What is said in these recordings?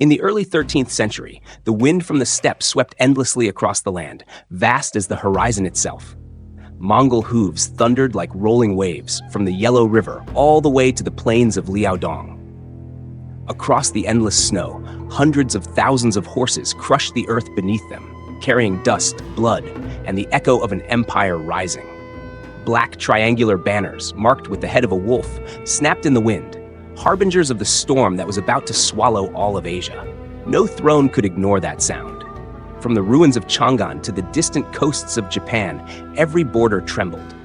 In the early 13th century, the wind from the steppe swept endlessly across the land, vast as the horizon itself. Mongol hooves thundered like rolling waves from the Yellow River all the way to the plains of Liaodong. Across the endless snow, hundreds of thousands of horses crushed the earth beneath them, carrying dust, blood, and the echo of an empire rising. Black triangular banners, marked with the head of a wolf, snapped in the wind, harbingers of the storm that was about to swallow all of Asia. No throne could ignore that sound. From the ruins of Chang'an to the distant coasts of Japan, every border trembled.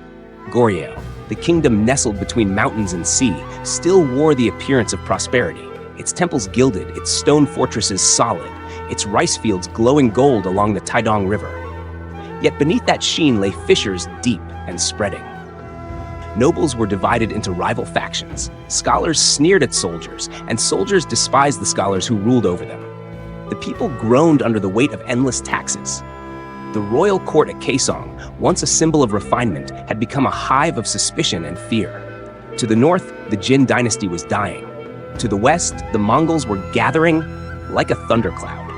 Goryeo, the kingdom nestled between mountains and sea, still wore the appearance of prosperity. Its temples gilded, its stone fortresses solid, its rice fields glowing gold along the Taedong River. Yet beneath that sheen lay fissures deep and spreading. Nobles were divided into rival factions. Scholars sneered at soldiers, and soldiers despised the scholars who ruled over them. The people groaned under the weight of endless taxes. The royal court at Kaesong, once a symbol of refinement, had become a hive of suspicion and fear. To the north, the Jin dynasty was dying. To the west, the Mongols were gathering like a thundercloud.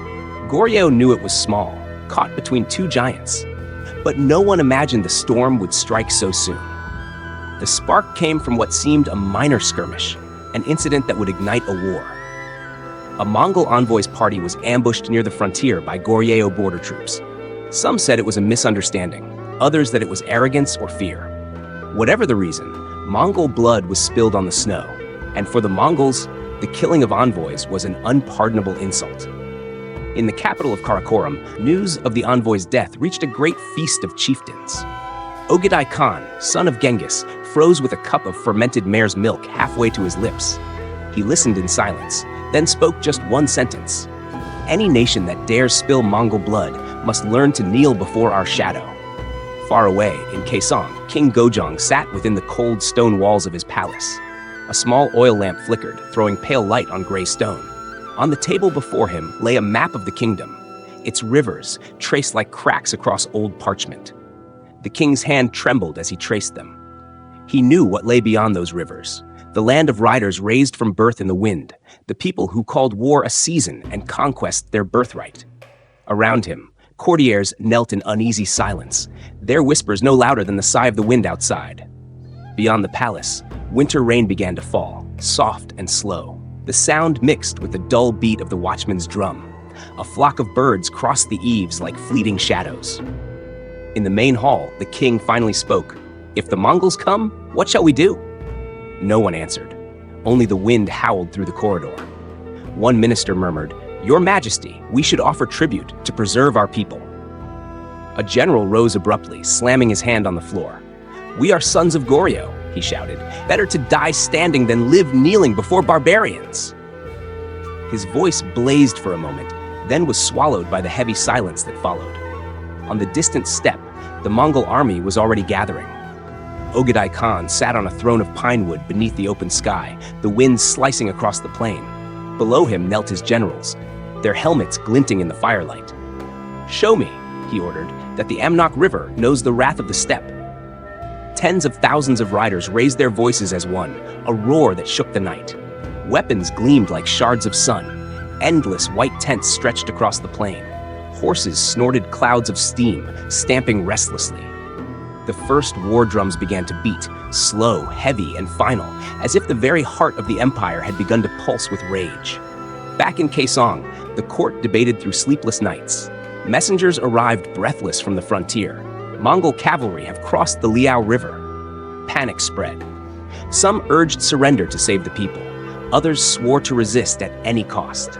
Goryeo knew it was small, caught between two giants. But no one imagined the storm would strike so soon. The spark came from what seemed a minor skirmish, an incident that would ignite a war. A Mongol envoy's party was ambushed near the frontier by Goryeo border troops. Some said it was a misunderstanding, others that it was arrogance or fear. Whatever the reason, Mongol blood was spilled on the snow, and for the Mongols, the killing of envoys was an unpardonable insult. In the capital of Karakoram, news of the envoy's death reached a great feast of chieftains. Ogedai Khan, son of Genghis, froze with a cup of fermented mare's milk halfway to his lips. He listened in silence, then spoke just one sentence. Any nation that dares spill Mongol blood must learn to kneel before our shadow. Far away, in Kaesong, King Gojong sat within the cold stone walls of his palace. A small oil lamp flickered, throwing pale light on gray stone. On the table before him lay a map of the kingdom, its rivers traced like cracks across old parchment. The king's hand trembled as he traced them. He knew what lay beyond those rivers, the land of riders raised from birth in the wind, the people who called war a season and conquest their birthright. Around him, courtiers knelt in uneasy silence, their whispers no louder than the sigh of the wind outside. Beyond the palace, winter rain began to fall, soft and slow. The sound mixed with the dull beat of the watchman's drum. A flock of birds crossed the eaves like fleeting shadows. In the main hall, the king finally spoke. "If the Mongols come, what shall we do?" No one answered. Only the wind howled through the corridor. One minister murmured, "Your Majesty, we should offer tribute to preserve our people." A general rose abruptly, slamming his hand on the floor. "We are sons of Goryeo," he shouted. "Better to die standing than live kneeling before barbarians." His voice blazed for a moment, then was swallowed by the heavy silence that followed. On the distant steppe, the Mongol army was already gathering. Ogedai Khan sat on a throne of pine wood beneath the open sky, the wind slicing across the plain. Below him knelt his generals, their helmets glinting in the firelight. "Show me," he ordered, "that the Amnok River knows the wrath of the steppe." Tens of thousands of riders raised their voices as one, a roar that shook the night. Weapons gleamed like shards of sun. Endless white tents stretched across the plain. Horses snorted clouds of steam, stamping restlessly. The first war drums began to beat, slow, heavy, and final, as if the very heart of the empire had begun to pulse with rage. Back in Kaesong, the court debated through sleepless nights. Messengers arrived breathless from the frontier. Mongol cavalry have crossed the Liao River. Panic spread. Some urged surrender to save the people. Others swore to resist at any cost.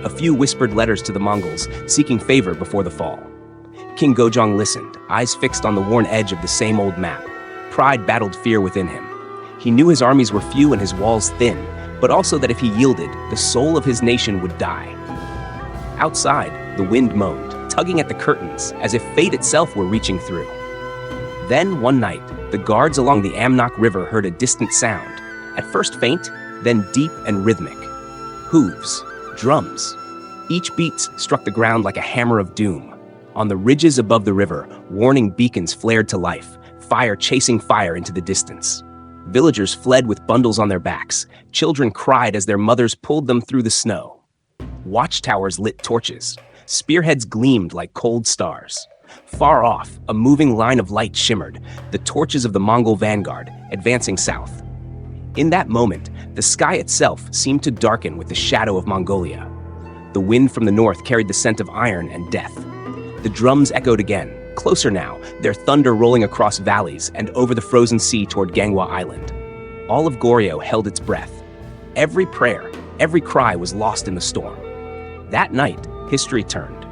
A few whispered letters to the Mongols, seeking favor before the fall. King Gojong listened, eyes fixed on the worn edge of the same old map. Pride battled fear within him. He knew his armies were few and his walls thin, but also that if he yielded, the soul of his nation would die. Outside, the wind moaned, tugging at the curtains, as if fate itself were reaching through. Then, one night, the guards along the Amnok River heard a distant sound, at first faint, then deep and rhythmic. Hooves, drums. Each beat struck the ground like a hammer of doom. On the ridges above the river, warning beacons flared to life, fire chasing fire into the distance. Villagers fled with bundles on their backs. Children cried as their mothers pulled them through the snow. Watchtowers lit torches. Spearheads gleamed like cold stars. Far off, a moving line of light shimmered, the torches of the Mongol vanguard, advancing south. In that moment, the sky itself seemed to darken with the shadow of Mongolia. The wind from the north carried the scent of iron and death. The drums echoed again, closer now, their thunder rolling across valleys and over the frozen sea toward Ganghwa Island. All of Goryeo held its breath. Every prayer, every cry was lost in the storm. That night, history turned.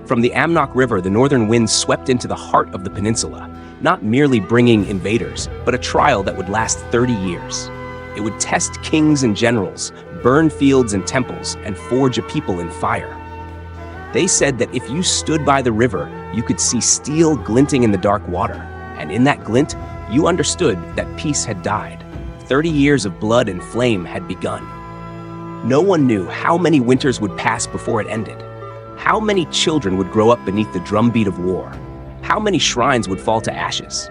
From the Amnok River, the northern winds swept into the heart of the peninsula, not merely bringing invaders, but a trial that would last 30 years. It would test kings and generals, burn fields and temples, and forge a people in fire. They said that if you stood by the river, you could see steel glinting in the dark water, and in that glint, you understood that peace had died. 30 years of blood and flame had begun. No one knew how many winters would pass before it ended. How many children would grow up beneath the drumbeat of war? How many shrines would fall to ashes?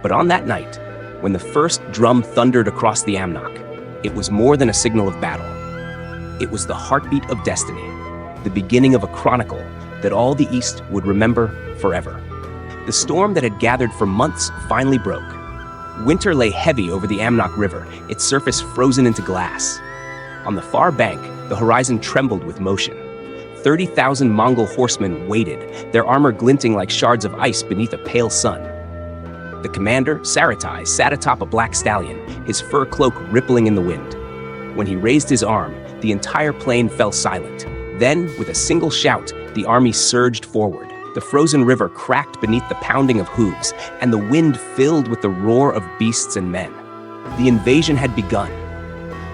But on that night, when the first drum thundered across the Amnok, it was more than a signal of battle. It was the heartbeat of destiny, the beginning of a chronicle that all the East would remember forever. The storm that had gathered for months finally broke. Winter lay heavy over the Amnok River, its surface frozen into glass. On the far bank, the horizon trembled with motion. 30,000 Mongol horsemen waited, their armor glinting like shards of ice beneath a pale sun. The commander, Saratai, sat atop a black stallion, his fur cloak rippling in the wind. When he raised his arm, the entire plain fell silent. Then, with a single shout, the army surged forward. The frozen river cracked beneath the pounding of hooves, and the wind filled with the roar of beasts and men. The invasion had begun.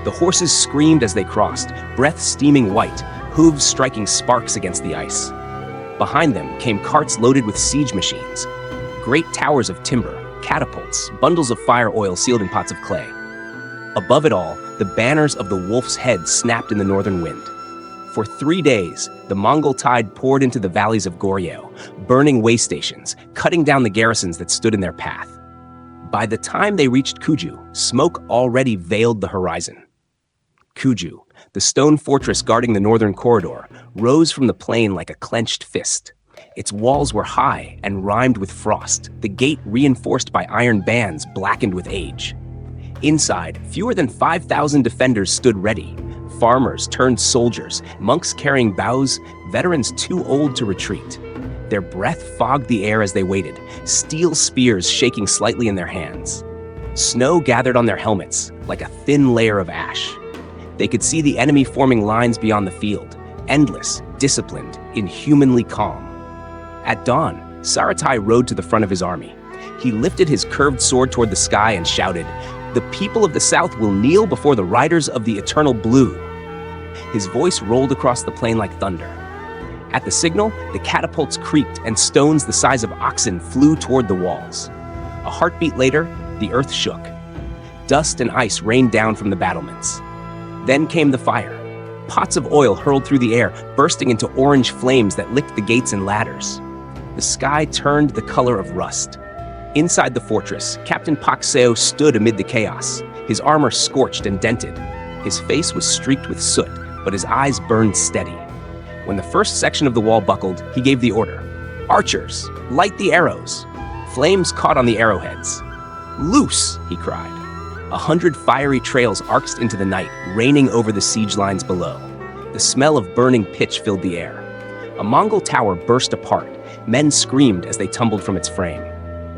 The horses screamed as they crossed, breath steaming white, hooves striking sparks against the ice. Behind them came carts loaded with siege machines, great towers of timber, catapults, bundles of fire oil sealed in pots of clay. Above it all, the banners of the wolf's head snapped in the northern wind. For 3 days, the Mongol tide poured into the valleys of Goryeo, burning way stations, cutting down the garrisons that stood in their path. By the time they reached Kuju, smoke already veiled the horizon. Kuju, the stone fortress guarding the northern corridor, rose from the plain like a clenched fist. Its walls were high and rimed with frost, the gate reinforced by iron bands blackened with age. Inside, fewer than 5,000 defenders stood ready. Farmers turned soldiers, monks carrying bows, veterans too old to retreat. Their breath fogged the air as they waited, steel spears shaking slightly in their hands. Snow gathered on their helmets like a thin layer of ash. They could see the enemy forming lines beyond the field, endless, disciplined, inhumanly calm. At dawn, Saratai rode to the front of his army. He lifted his curved sword toward the sky and shouted, "The people of the south will kneel before the riders of the eternal blue." His voice rolled across the plain like thunder. At the signal, the catapults creaked and stones the size of oxen flew toward the walls. A heartbeat later, the earth shook. Dust and ice rained down from the battlements. Then came the fire. Pots of oil hurled through the air, bursting into orange flames that licked the gates and ladders. The sky turned the color of rust. Inside the fortress, Captain Pak Seo stood amid the chaos, his armor scorched and dented. His face was streaked with soot, but his eyes burned steady. When the first section of the wall buckled, he gave the order. "Archers, light the arrows." Flames caught on the arrowheads. "Loose!" he cried. 100 fiery trails arced into the night, raining over the siege lines below. The smell of burning pitch filled the air. A Mongol tower burst apart. Men screamed as they tumbled from its frame.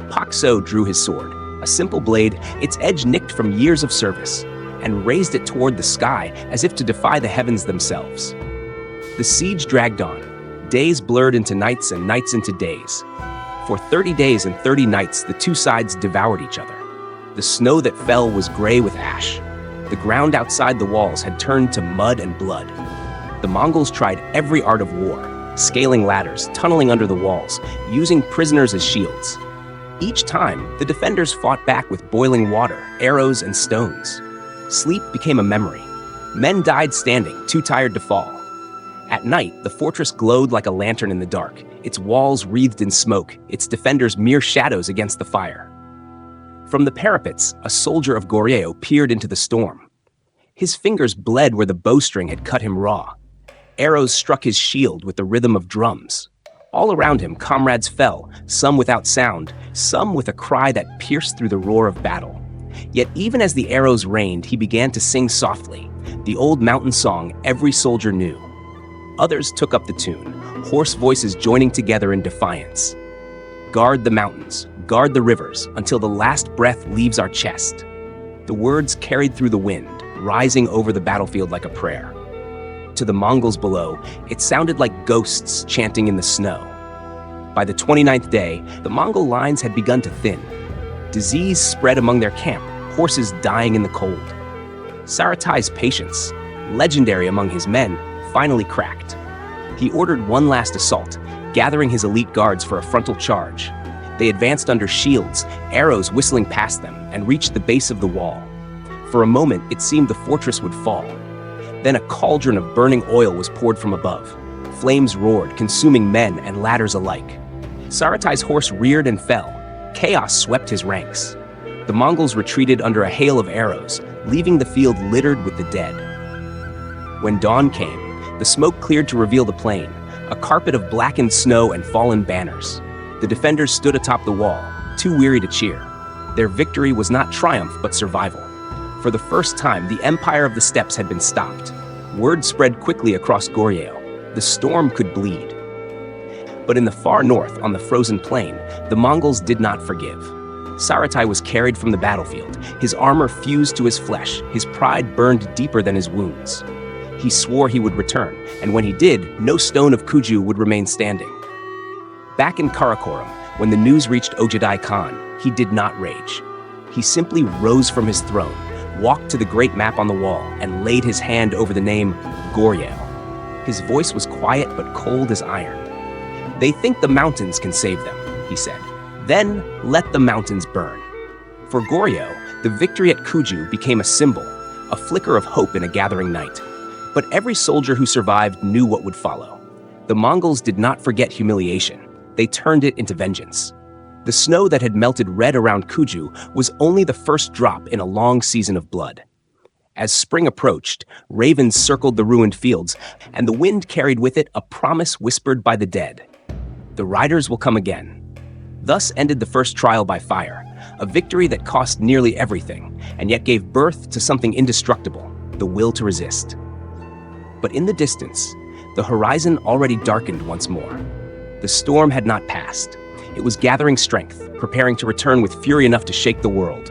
Pak Seo drew his sword, a simple blade, its edge nicked from years of service, and raised it toward the sky as if to defy the heavens themselves. The siege dragged on. Days blurred into nights and nights into days. For 30 days and 30 nights, the two sides devoured each other. The snow that fell was gray with ash. The ground outside the walls had turned to mud and blood. The Mongols tried every art of war, scaling ladders, tunneling under the walls, using prisoners as shields. Each time, the defenders fought back with boiling water, arrows, and stones. Sleep became a memory. Men died standing, too tired to fall. At night, the fortress glowed like a lantern in the dark, its walls wreathed in smoke, its defenders mere shadows against the fire. From the parapets, a soldier of Goryeo peered into the storm. His fingers bled where the bowstring had cut him raw. Arrows struck his shield with the rhythm of drums. All around him, comrades fell, some without sound, some with a cry that pierced through the roar of battle. Yet even as the arrows rained, he began to sing softly, the old mountain song every soldier knew. Others took up the tune, hoarse voices joining together in defiance. Guard the mountains, guard the rivers, until the last breath leaves our chest. The words carried through the wind, rising over the battlefield like a prayer. To the Mongols below, it sounded like ghosts chanting in the snow. By the 29th day, the Mongol lines had begun to thin. Disease spread among their camp, horses dying in the cold. Saratai's patience, legendary among his men, finally cracked. He ordered one last assault, gathering his elite guards for a frontal charge. They advanced under shields, arrows whistling past them, and reached the base of the wall. For a moment, it seemed the fortress would fall. Then a cauldron of burning oil was poured from above. Flames roared, consuming men and ladders alike. Saratai's horse reared and fell. Chaos swept his ranks. The Mongols retreated under a hail of arrows, leaving the field littered with the dead. When dawn came, the smoke cleared to reveal the plain, a carpet of blackened snow and fallen banners. The defenders stood atop the wall, too weary to cheer. Their victory was not triumph, but survival. For the first time, the Empire of the Steppes had been stopped. Word spread quickly across Goryeo. The storm could bleed. But in the far north, on the frozen plain, the Mongols did not forgive. Saratai was carried from the battlefield. His armor fused to his flesh. His pride burned deeper than his wounds. He swore he would return, and when he did, no stone of Kuju would remain standing. Back in Karakoram, when the news reached Ojidai Khan, he did not rage. He simply rose from his throne, walked to the great map on the wall, and laid his hand over the name Goryeo. His voice was quiet but cold as iron. "They think the mountains can save them," he said. "Then let the mountains burn." For Goryeo, the victory at Kuju became a symbol, a flicker of hope in a gathering night. But every soldier who survived knew what would follow. The Mongols did not forget humiliation. They turned it into vengeance. The snow that had melted red around Kuju was only the first drop in a long season of blood. As spring approached, ravens circled the ruined fields, and the wind carried with it a promise whispered by the dead. The riders will come again. Thus ended the first trial by fire, a victory that cost nearly everything, and yet gave birth to something indestructible, the will to resist. But in the distance, the horizon already darkened once more. The storm had not passed. It was gathering strength, preparing to return with fury enough to shake the world.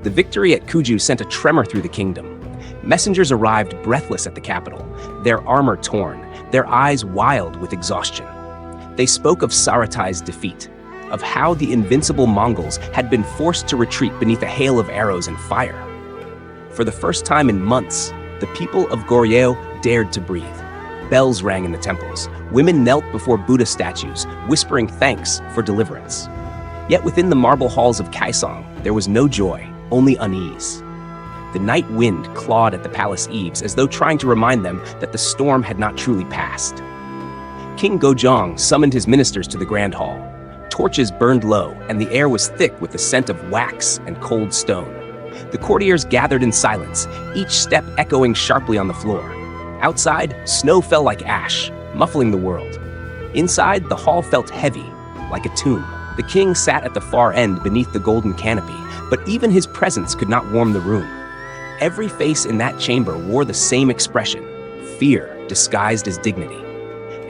The victory at Kuju sent a tremor through the kingdom. Messengers arrived breathless at the capital, their armor torn, their eyes wild with exhaustion. They spoke of Saratai's defeat, of how the invincible Mongols had been forced to retreat beneath a hail of arrows and fire. For the first time in months, the people of Goryeo dared to breathe. Bells rang in the temples. Women knelt before Buddha statues, whispering thanks for deliverance. Yet within the marble halls of Kaesong, there was no joy, only unease. The night wind clawed at the palace eaves as though trying to remind them that the storm had not truly passed. King Gojong summoned his ministers to the grand hall. Torches burned low, and the air was thick with the scent of wax and cold stone. The courtiers gathered in silence, each step echoing sharply on the floor. Outside, snow fell like ash, muffling the world. Inside, the hall felt heavy, like a tomb. The king sat at the far end beneath the golden canopy, but even his presence could not warm the room. Every face in that chamber wore the same expression, fear disguised as dignity.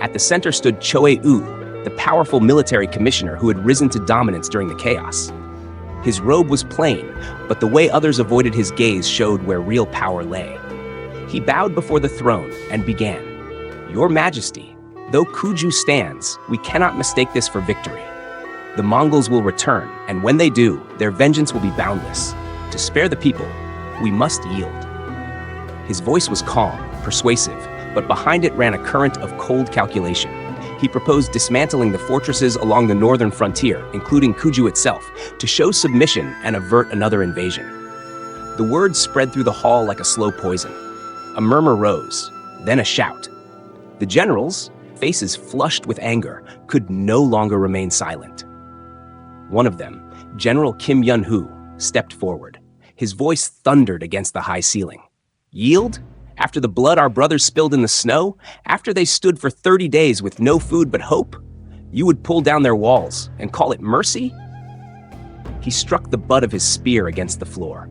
At the center stood Choe-U, the powerful military commissioner who had risen to dominance during the chaos. His robe was plain, but the way others avoided his gaze showed where real power lay. He bowed before the throne and began, "Your Majesty, though Kuju stands, we cannot mistake this for victory. The Mongols will return, and when they do, their vengeance will be boundless. To spare the people, we must yield." His voice was calm, persuasive, but behind it ran a current of cold calculation. He proposed dismantling the fortresses along the northern frontier, including Kuju itself, to show submission and avert another invasion. The words spread through the hall like a slow poison. A murmur rose, then a shout. The generals, faces flushed with anger, could no longer remain silent. One of them, General Kim Yun-hoo, stepped forward. His voice thundered against the high ceiling. "Yield, After the blood our brothers spilled in the snow, after they stood for 30 days with no food but hope, you would pull down their walls and call it mercy? He struck the butt of his spear against the floor.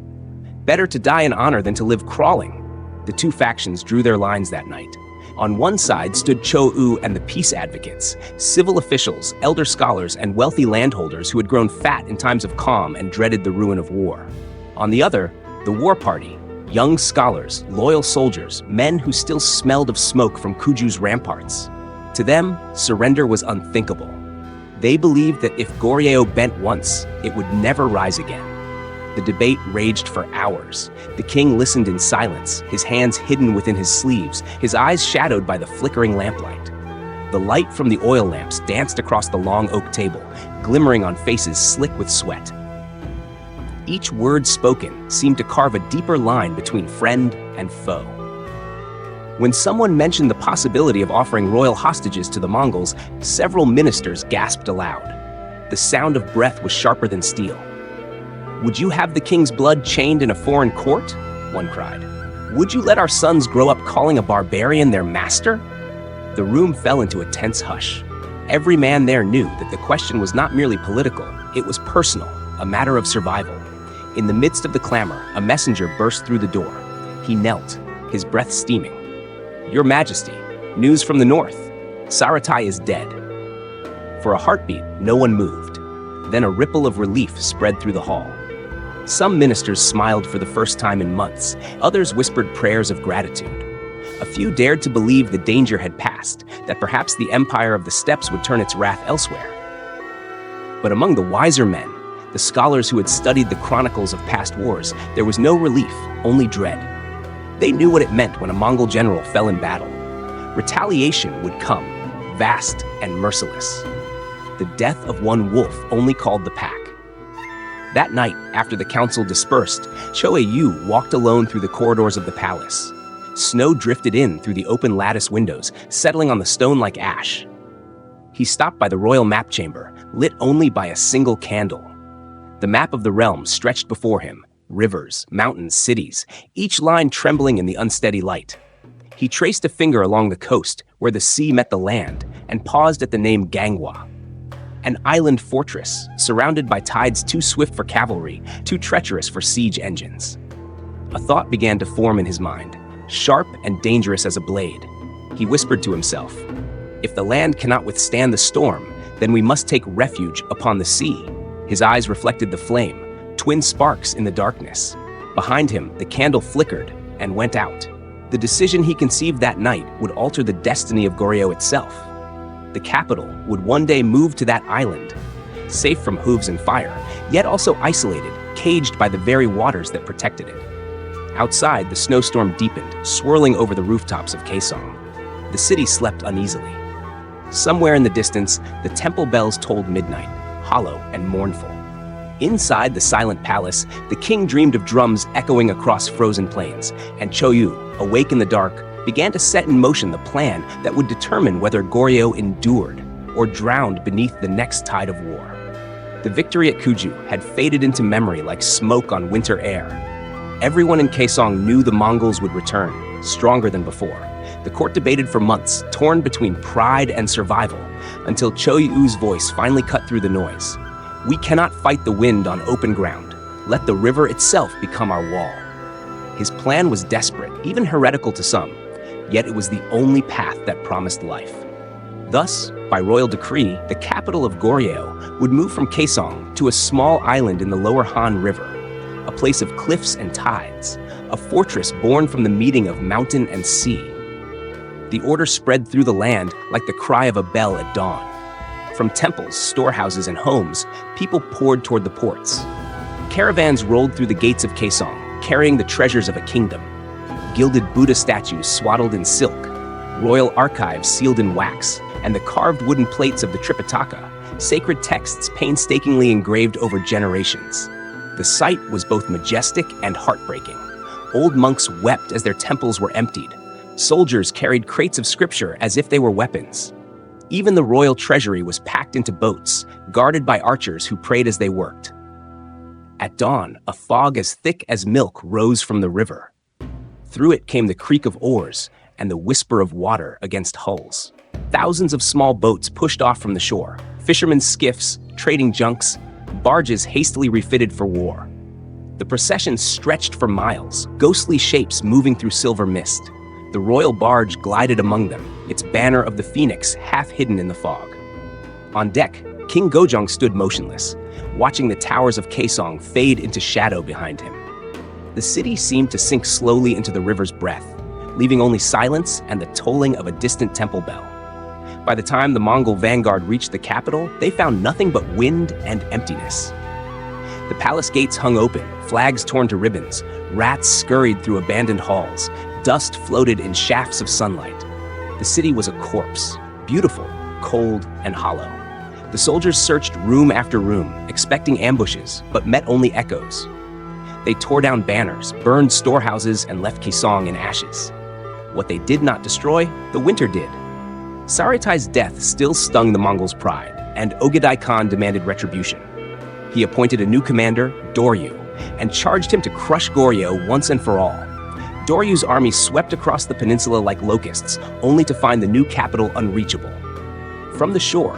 Better to die in honor than to live crawling. The two factions drew their lines that night. On one side stood Cho-U and the peace advocates, civil officials, elder scholars, and wealthy landholders who had grown fat in times of calm and dreaded the ruin of war. On the other, the war party, young scholars, loyal soldiers, men who still smelled of smoke from Kuju's ramparts. To them, surrender was unthinkable. They believed that if Goryeo bent once, it would never rise again. The debate raged for hours. The king listened in silence, his hands hidden within his sleeves, his eyes shadowed by the flickering lamplight. The light from the oil lamps danced across the long oak table, glimmering on faces slick with sweat. Each word spoken seemed to carve a deeper line between friend and foe. When someone mentioned the possibility of offering royal hostages to the Mongols, several ministers gasped aloud. The sound of breath was sharper than steel. "Would you have the king's blood chained in a foreign court?" one cried. "Would you let our sons grow up calling a barbarian their master?" The room fell into a tense hush. Every man there knew that the question was not merely political, it was personal, a matter of survival. In the midst of the clamor, a messenger burst through the door. He knelt, his breath steaming. "Your Majesty, news from the north. Saratai is dead." For a heartbeat, no one moved. Then a ripple of relief spread through the hall. Some ministers smiled for the first time in months. Others whispered prayers of gratitude. A few dared to believe the danger had passed, that perhaps the empire of the steppes would turn its wrath elsewhere. But among the wiser men, the scholars who had studied the chronicles of past wars, there was no relief, only dread. They knew what it meant when a Mongol general fell in battle. Retaliation would come, vast and merciless. The death of one wolf only called the pack. That night, after the council dispersed, Cho-Yu walked alone through the corridors of the palace. Snow drifted in through the open lattice windows, settling on the stone like ash. He stopped by the royal map chamber, lit only by a single candle. The map of the realm stretched before him, rivers, mountains, cities, each line trembling in the unsteady light. He traced a finger along the coast, where the sea met the land, and paused at the name Ganghwa. An island fortress, surrounded by tides too swift for cavalry, too treacherous for siege engines. A thought began to form in his mind, sharp and dangerous as a blade. He whispered to himself, "If the land cannot withstand the storm, then we must take refuge upon the sea." His eyes reflected the flame, twin sparks in the darkness. Behind him, the candle flickered and went out. The decision he conceived that night would alter the destiny of Goryeo itself. The capital would one day move to that island, safe from hooves and fire, yet also isolated, caged by the very waters that protected it. Outside, the snowstorm deepened, swirling over the rooftops of Kaesong. The city slept uneasily. Somewhere in the distance, the temple bells tolled midnight, hollow and mournful. Inside the silent palace, the king dreamed of drums echoing across frozen plains, and Cho-Yu, awake in the dark, began to set in motion the plan that would determine whether Goryeo endured or drowned beneath the next tide of war. The victory at Kuju had faded into memory like smoke on winter air. Everyone in Kaesong knew the Mongols would return, stronger than before. The court debated for months, torn between pride and survival, until Cho-Yu's voice finally cut through the noise. "We cannot fight the wind on open ground. Let the river itself become our wall." His plan was desperate, even heretical to some, yet it was the only path that promised life. Thus, by royal decree, the capital of Goryeo would move from Kaesong to a small island in the lower Han River, a place of cliffs and tides, a fortress born from the meeting of mountain and sea. The order spread through the land like the cry of a bell at dawn. From temples, storehouses, and homes, people poured toward the ports. Caravans rolled through the gates of Kaesong, carrying the treasures of a kingdom. Gilded Buddha statues swaddled in silk, royal archives sealed in wax, and the carved wooden plates of the Tripitaka, sacred texts painstakingly engraved over generations. The sight was both majestic and heartbreaking. Old monks wept as their temples were emptied. Soldiers carried crates of scripture as if they were weapons. Even the royal treasury was packed into boats, guarded by archers who prayed as they worked. At dawn, a fog as thick as milk rose from the river. Through it came the creak of oars and the whisper of water against hulls. Thousands of small boats pushed off from the shore, fishermen's skiffs, trading junks, barges hastily refitted for war. The procession stretched for miles, ghostly shapes moving through silver mist. The royal barge glided among them, its banner of the phoenix half hidden in the fog. On deck, King Gojong stood motionless, watching the towers of Kaesong fade into shadow behind him. The city seemed to sink slowly into the river's breath, leaving only silence and the tolling of a distant temple bell. By the time the Mongol vanguard reached the capital, they found nothing but wind and emptiness. The palace gates hung open, flags torn to ribbons, rats scurried through abandoned halls, dust floated in shafts of sunlight. The city was a corpse, beautiful, cold, and hollow. The soldiers searched room after room, expecting ambushes, but met only echoes. They tore down banners, burned storehouses, and left Kaesong in ashes. What they did not destroy, the winter did. Saratai's death still stung the Mongols' pride, and Ogedai Khan demanded retribution. He appointed a new commander, Goryeo, and charged him to crush Goryeo once and for all. Doryo's army swept across the peninsula like locusts, only to find the new capital unreachable. From the shore,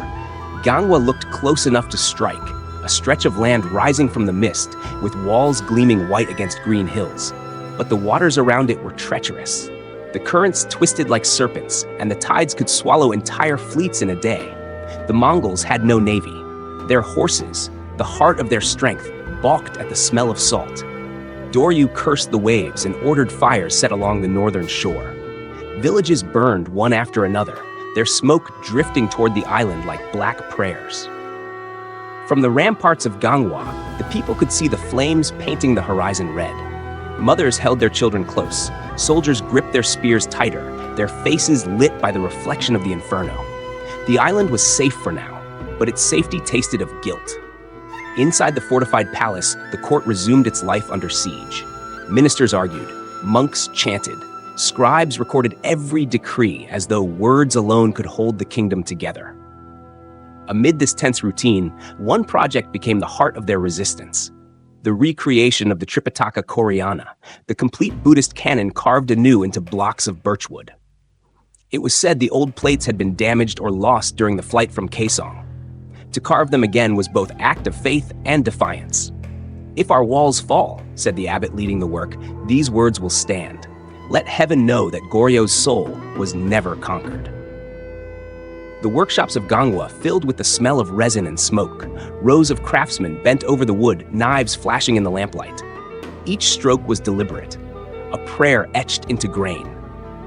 Ganghwa looked close enough to strike, a stretch of land rising from the mist, with walls gleaming white against green hills. But the waters around it were treacherous. The currents twisted like serpents, and the tides could swallow entire fleets in a day. The Mongols had no navy. Their horses, the heart of their strength, balked at the smell of salt. Goryeo cursed the waves and ordered fires set along the northern shore. Villages burned one after another, their smoke drifting toward the island like black prayers. From the ramparts of Ganghwa, the people could see the flames painting the horizon red. Mothers held their children close, soldiers gripped their spears tighter, their faces lit by the reflection of the inferno. The island was safe for now, but its safety tasted of guilt. Inside the fortified palace, the court resumed its life under siege. Ministers argued, monks chanted, scribes recorded every decree as though words alone could hold the kingdom together. Amid this tense routine, one project became the heart of their resistance: the recreation of the Tripitaka Koreana, the complete Buddhist canon carved anew into blocks of birchwood. It was said the old plates had been damaged or lost during the flight from Kaesong. To carve them again was both act of faith and defiance. "If our walls fall," said the abbot leading the work, "these words will stand. Let heaven know that Goryeo's soul was never conquered." The workshops of Ganghwa filled with the smell of resin and smoke. Rows of craftsmen bent over the wood, knives flashing in the lamplight. Each stroke was deliberate, a prayer etched into grain.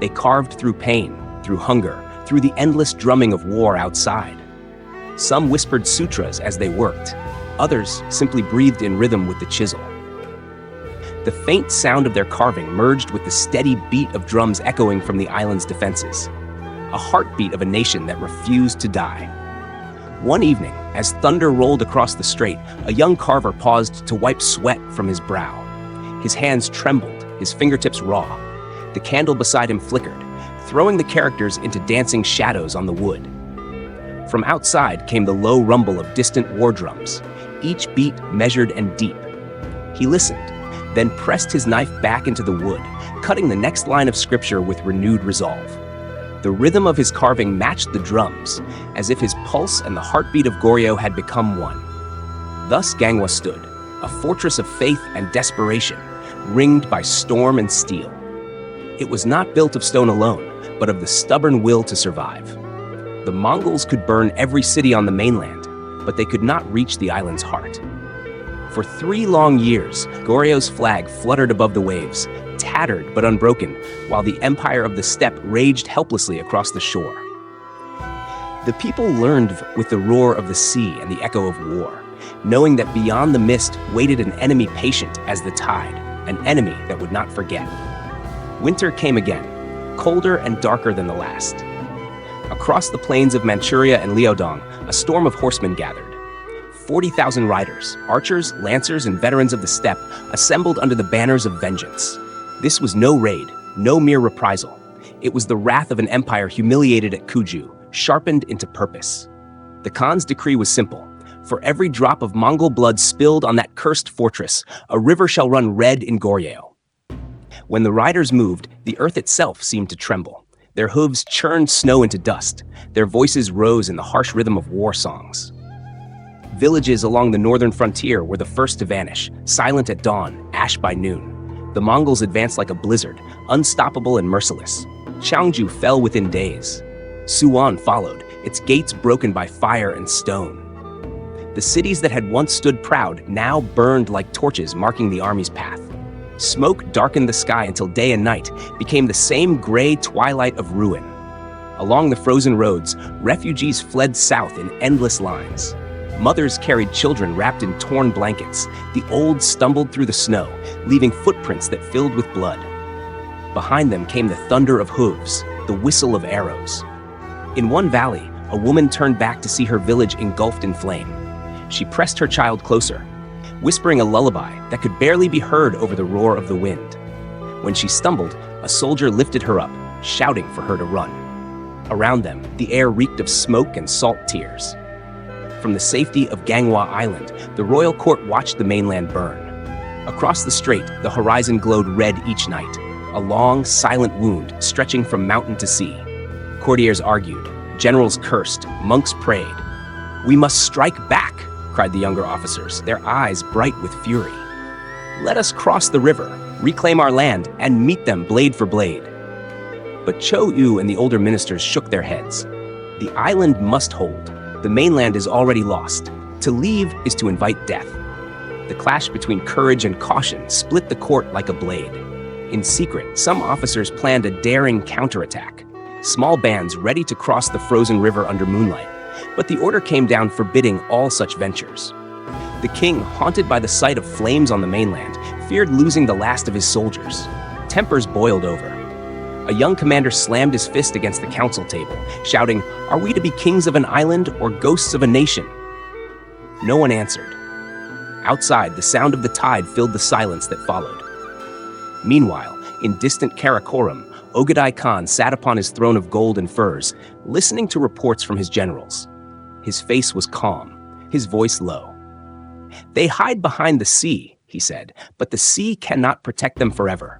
They carved through pain, through hunger, through the endless drumming of war outside. Some whispered sutras as they worked. Others simply breathed in rhythm with the chisel. The faint sound of their carving merged with the steady beat of drums echoing from the island's defenses, a heartbeat of a nation that refused to die. One evening, as thunder rolled across the strait, a young carver paused to wipe sweat from his brow. His hands trembled, his fingertips raw. The candle beside him flickered, throwing the characters into dancing shadows on the wood. From outside came the low rumble of distant war drums, each beat measured and deep. He listened, then pressed his knife back into the wood, cutting the next line of scripture with renewed resolve. The rhythm of his carving matched the drums, as if his pulse and the heartbeat of Goryeo had become one. Thus Ganghwa stood, a fortress of faith and desperation, ringed by storm and steel. It was not built of stone alone, but of the stubborn will to survive. The Mongols could burn every city on the mainland, but they could not reach the island's heart. For 3 long years, Goryeo's flag fluttered above the waves, tattered but unbroken, while the empire of the steppe raged helplessly across the shore. The people learned with the roar of the sea and the echo of war, knowing that beyond the mist waited an enemy patient as the tide, an enemy that would not forget. Winter came again, colder and darker than the last. Across the plains of Manchuria and Liaodong, a storm of horsemen gathered. 40,000 riders, archers, lancers, and veterans of the steppe assembled under the banners of vengeance. This was no raid, no mere reprisal. It was the wrath of an empire humiliated at Kuju, sharpened into purpose. The Khan's decree was simple. For every drop of Mongol blood spilled on that cursed fortress, a river shall run red in Goryeo. When the riders moved, the earth itself seemed to tremble. Their hooves churned snow into dust. Their voices rose in the harsh rhythm of war songs. Villages along the northern frontier were the first to vanish, silent at dawn, ash by noon. The Mongols advanced like a blizzard, unstoppable and merciless. Cheongju fell within days. Suwon followed, its gates broken by fire and stone. The cities that had once stood proud now burned like torches marking the army's path. Smoke darkened the sky until day and night became the same gray twilight of ruin. Along the frozen roads, refugees fled south in endless lines. Mothers carried children wrapped in torn blankets. The old stumbled through the snow, leaving footprints that filled with blood. Behind them came the thunder of hooves, the whistle of arrows. In one valley, a woman turned back to see her village engulfed in flame. She pressed her child closer, whispering a lullaby that could barely be heard over the roar of the wind. When she stumbled, a soldier lifted her up, shouting for her to run. Around them, the air reeked of smoke and salt tears. From the safety of Ganghwa Island, the royal court watched the mainland burn. Across the strait, the horizon glowed red each night, a long, silent wound stretching from mountain to sea. Courtiers argued, generals cursed, monks prayed. "We must strike back," cried the younger officers, their eyes bright with fury. "Let us cross the river, reclaim our land, and meet them blade for blade." But Cho Yu and the older ministers shook their heads. The island must hold. The mainland is already lost. To leave is to invite death. The clash between courage and caution split the court like a blade. In secret, some officers planned a daring counterattack. Small bands ready to cross the frozen river under moonlight. But the order came down forbidding all such ventures. The king, haunted by the sight of flames on the mainland, feared losing the last of his soldiers. Tempers boiled over. A young commander slammed his fist against the council table, shouting, "Are we to be kings of an island or ghosts of a nation?" No one answered. Outside, the sound of the tide filled the silence that followed. Meanwhile, in distant Karakoram, Ogadai Khan sat upon his throne of gold and furs, listening to reports from his generals. His face was calm, his voice low. "They hide behind the sea," he said, "but the sea cannot protect them forever."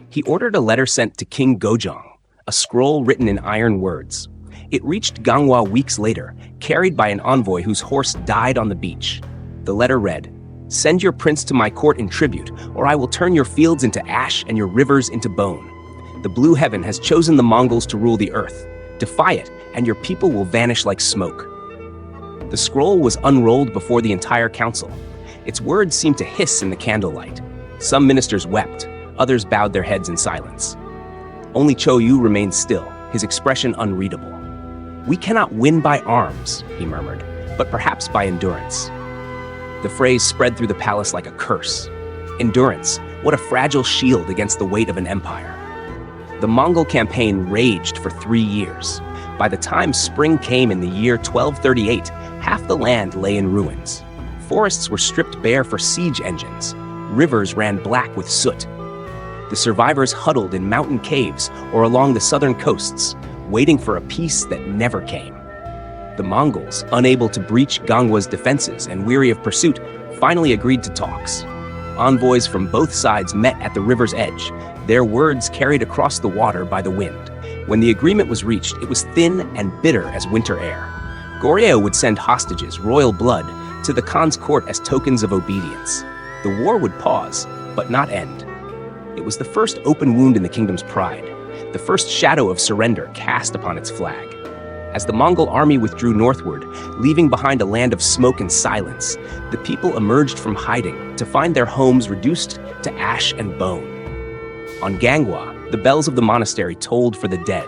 He ordered a letter sent to King Gojong, a scroll written in iron words. It reached Ganghwa weeks later, carried by an envoy whose horse died on the beach. The letter read, "Send your prince to my court in tribute, or I will turn your fields into ash and your rivers into bone. The blue heaven has chosen the Mongols to rule the earth. Defy it, and your people will vanish like smoke." The scroll was unrolled before the entire council. Its words seemed to hiss in the candlelight. Some ministers wept, others bowed their heads in silence. Only Cho Yu remained still, his expression unreadable. "We cannot win by arms," he murmured, "but perhaps by endurance." The phrase spread through the palace like a curse. Endurance, what a fragile shield against the weight of an empire. The Mongol campaign raged for 3 years. By the time spring came in the year 1238, half the land lay in ruins. Forests were stripped bare for siege engines. Rivers ran black with soot. The survivors huddled in mountain caves or along the southern coasts, waiting for a peace that never came. The Mongols, unable to breach Ganghwa's defenses and weary of pursuit, finally agreed to talks. Envoys from both sides met at the river's edge, their words carried across the water by the wind. When the agreement was reached, it was thin and bitter as winter air. Goryeo would send hostages, royal blood, to the Khan's court as tokens of obedience. The war would pause, but not end. It was the first open wound in the kingdom's pride, the first shadow of surrender cast upon its flag. As the Mongol army withdrew northward, leaving behind a land of smoke and silence, the people emerged from hiding to find their homes reduced to ash and bone. On Ganghwa, the bells of the monastery tolled for the dead.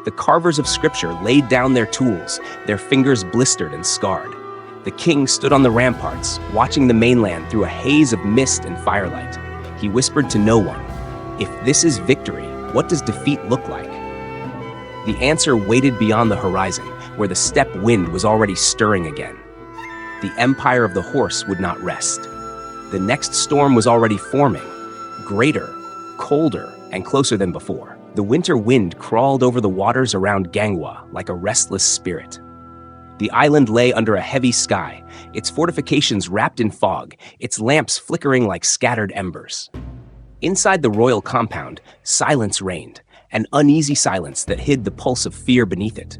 The carvers of scripture laid down their tools, their fingers blistered and scarred. The king stood on the ramparts, watching the mainland through a haze of mist and firelight. He whispered to no one, "If this is victory, what does defeat look like?" The answer waited beyond the horizon, where the steppe wind was already stirring again. The empire of the horse would not rest. The next storm was already forming, greater, colder, and closer than before. The winter wind crawled over the waters around Ganghwa like a restless spirit. The island lay under a heavy sky, its fortifications wrapped in fog, its lamps flickering like scattered embers. Inside the royal compound, silence reigned, an uneasy silence that hid the pulse of fear beneath it.